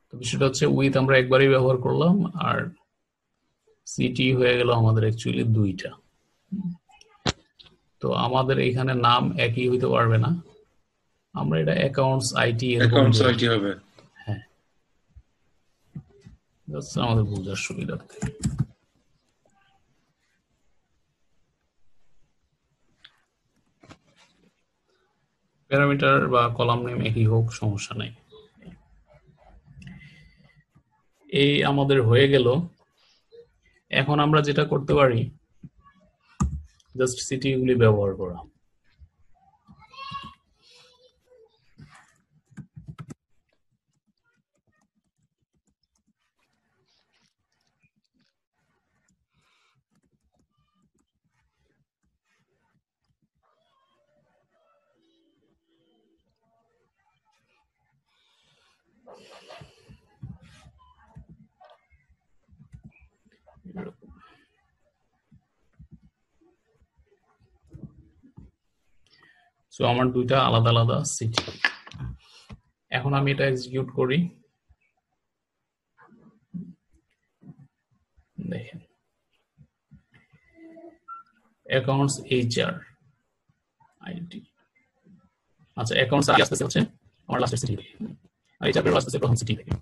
A: তো বিষয়টা হচ্ছে উইথ আমরা একবারই ব্যবহার করলাম, আর সিটি হয়ে গেল আমাদের অ্যাকচুয়ালি দুইটা। তো আমাদের এখানে নাম একই হইতে পারবে না, আমরা এটা অ্যাকাউন্টস আইটি
C: অ্যাকাউন্টস আইটি হবে।
A: হ্যাঁ, আমাদের বোঝার সুবিধার্থে। প্যারামিটার বা কলাম নেম একই হোক, সমস্যা নাই। এই আমাদের হয়ে গেল। এখন আমরা যেটা করতে পারি, জাস্ট সিটি গুলি ব্যবহার করা। সো আমার দুইটা আলাদা আলাদা সিটি। এখন আমি এটা এক্সিকিউট করি, দেখেন অ্যাকাউন্টস এইচআর আইটি। আচ্ছা, অ্যাকাউন্টস আগে আসতেছে হচ্ছে আমার লাস্টের সিটি থেকে, আর এইচআর বের আসতেছে প্রথম সিটি থেকে।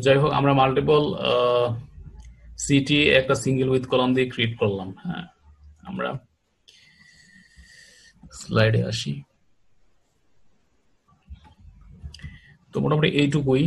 A: যাই হোক, আমরা মাল্টিপল সিটি একটা সিঙ্গেল উইথ কলাম দিয়ে ক্রিয়েট করলাম। হ্যাঁ, আমরা স্লাইডে আসি। তো মোটামুটি এইটুকুই।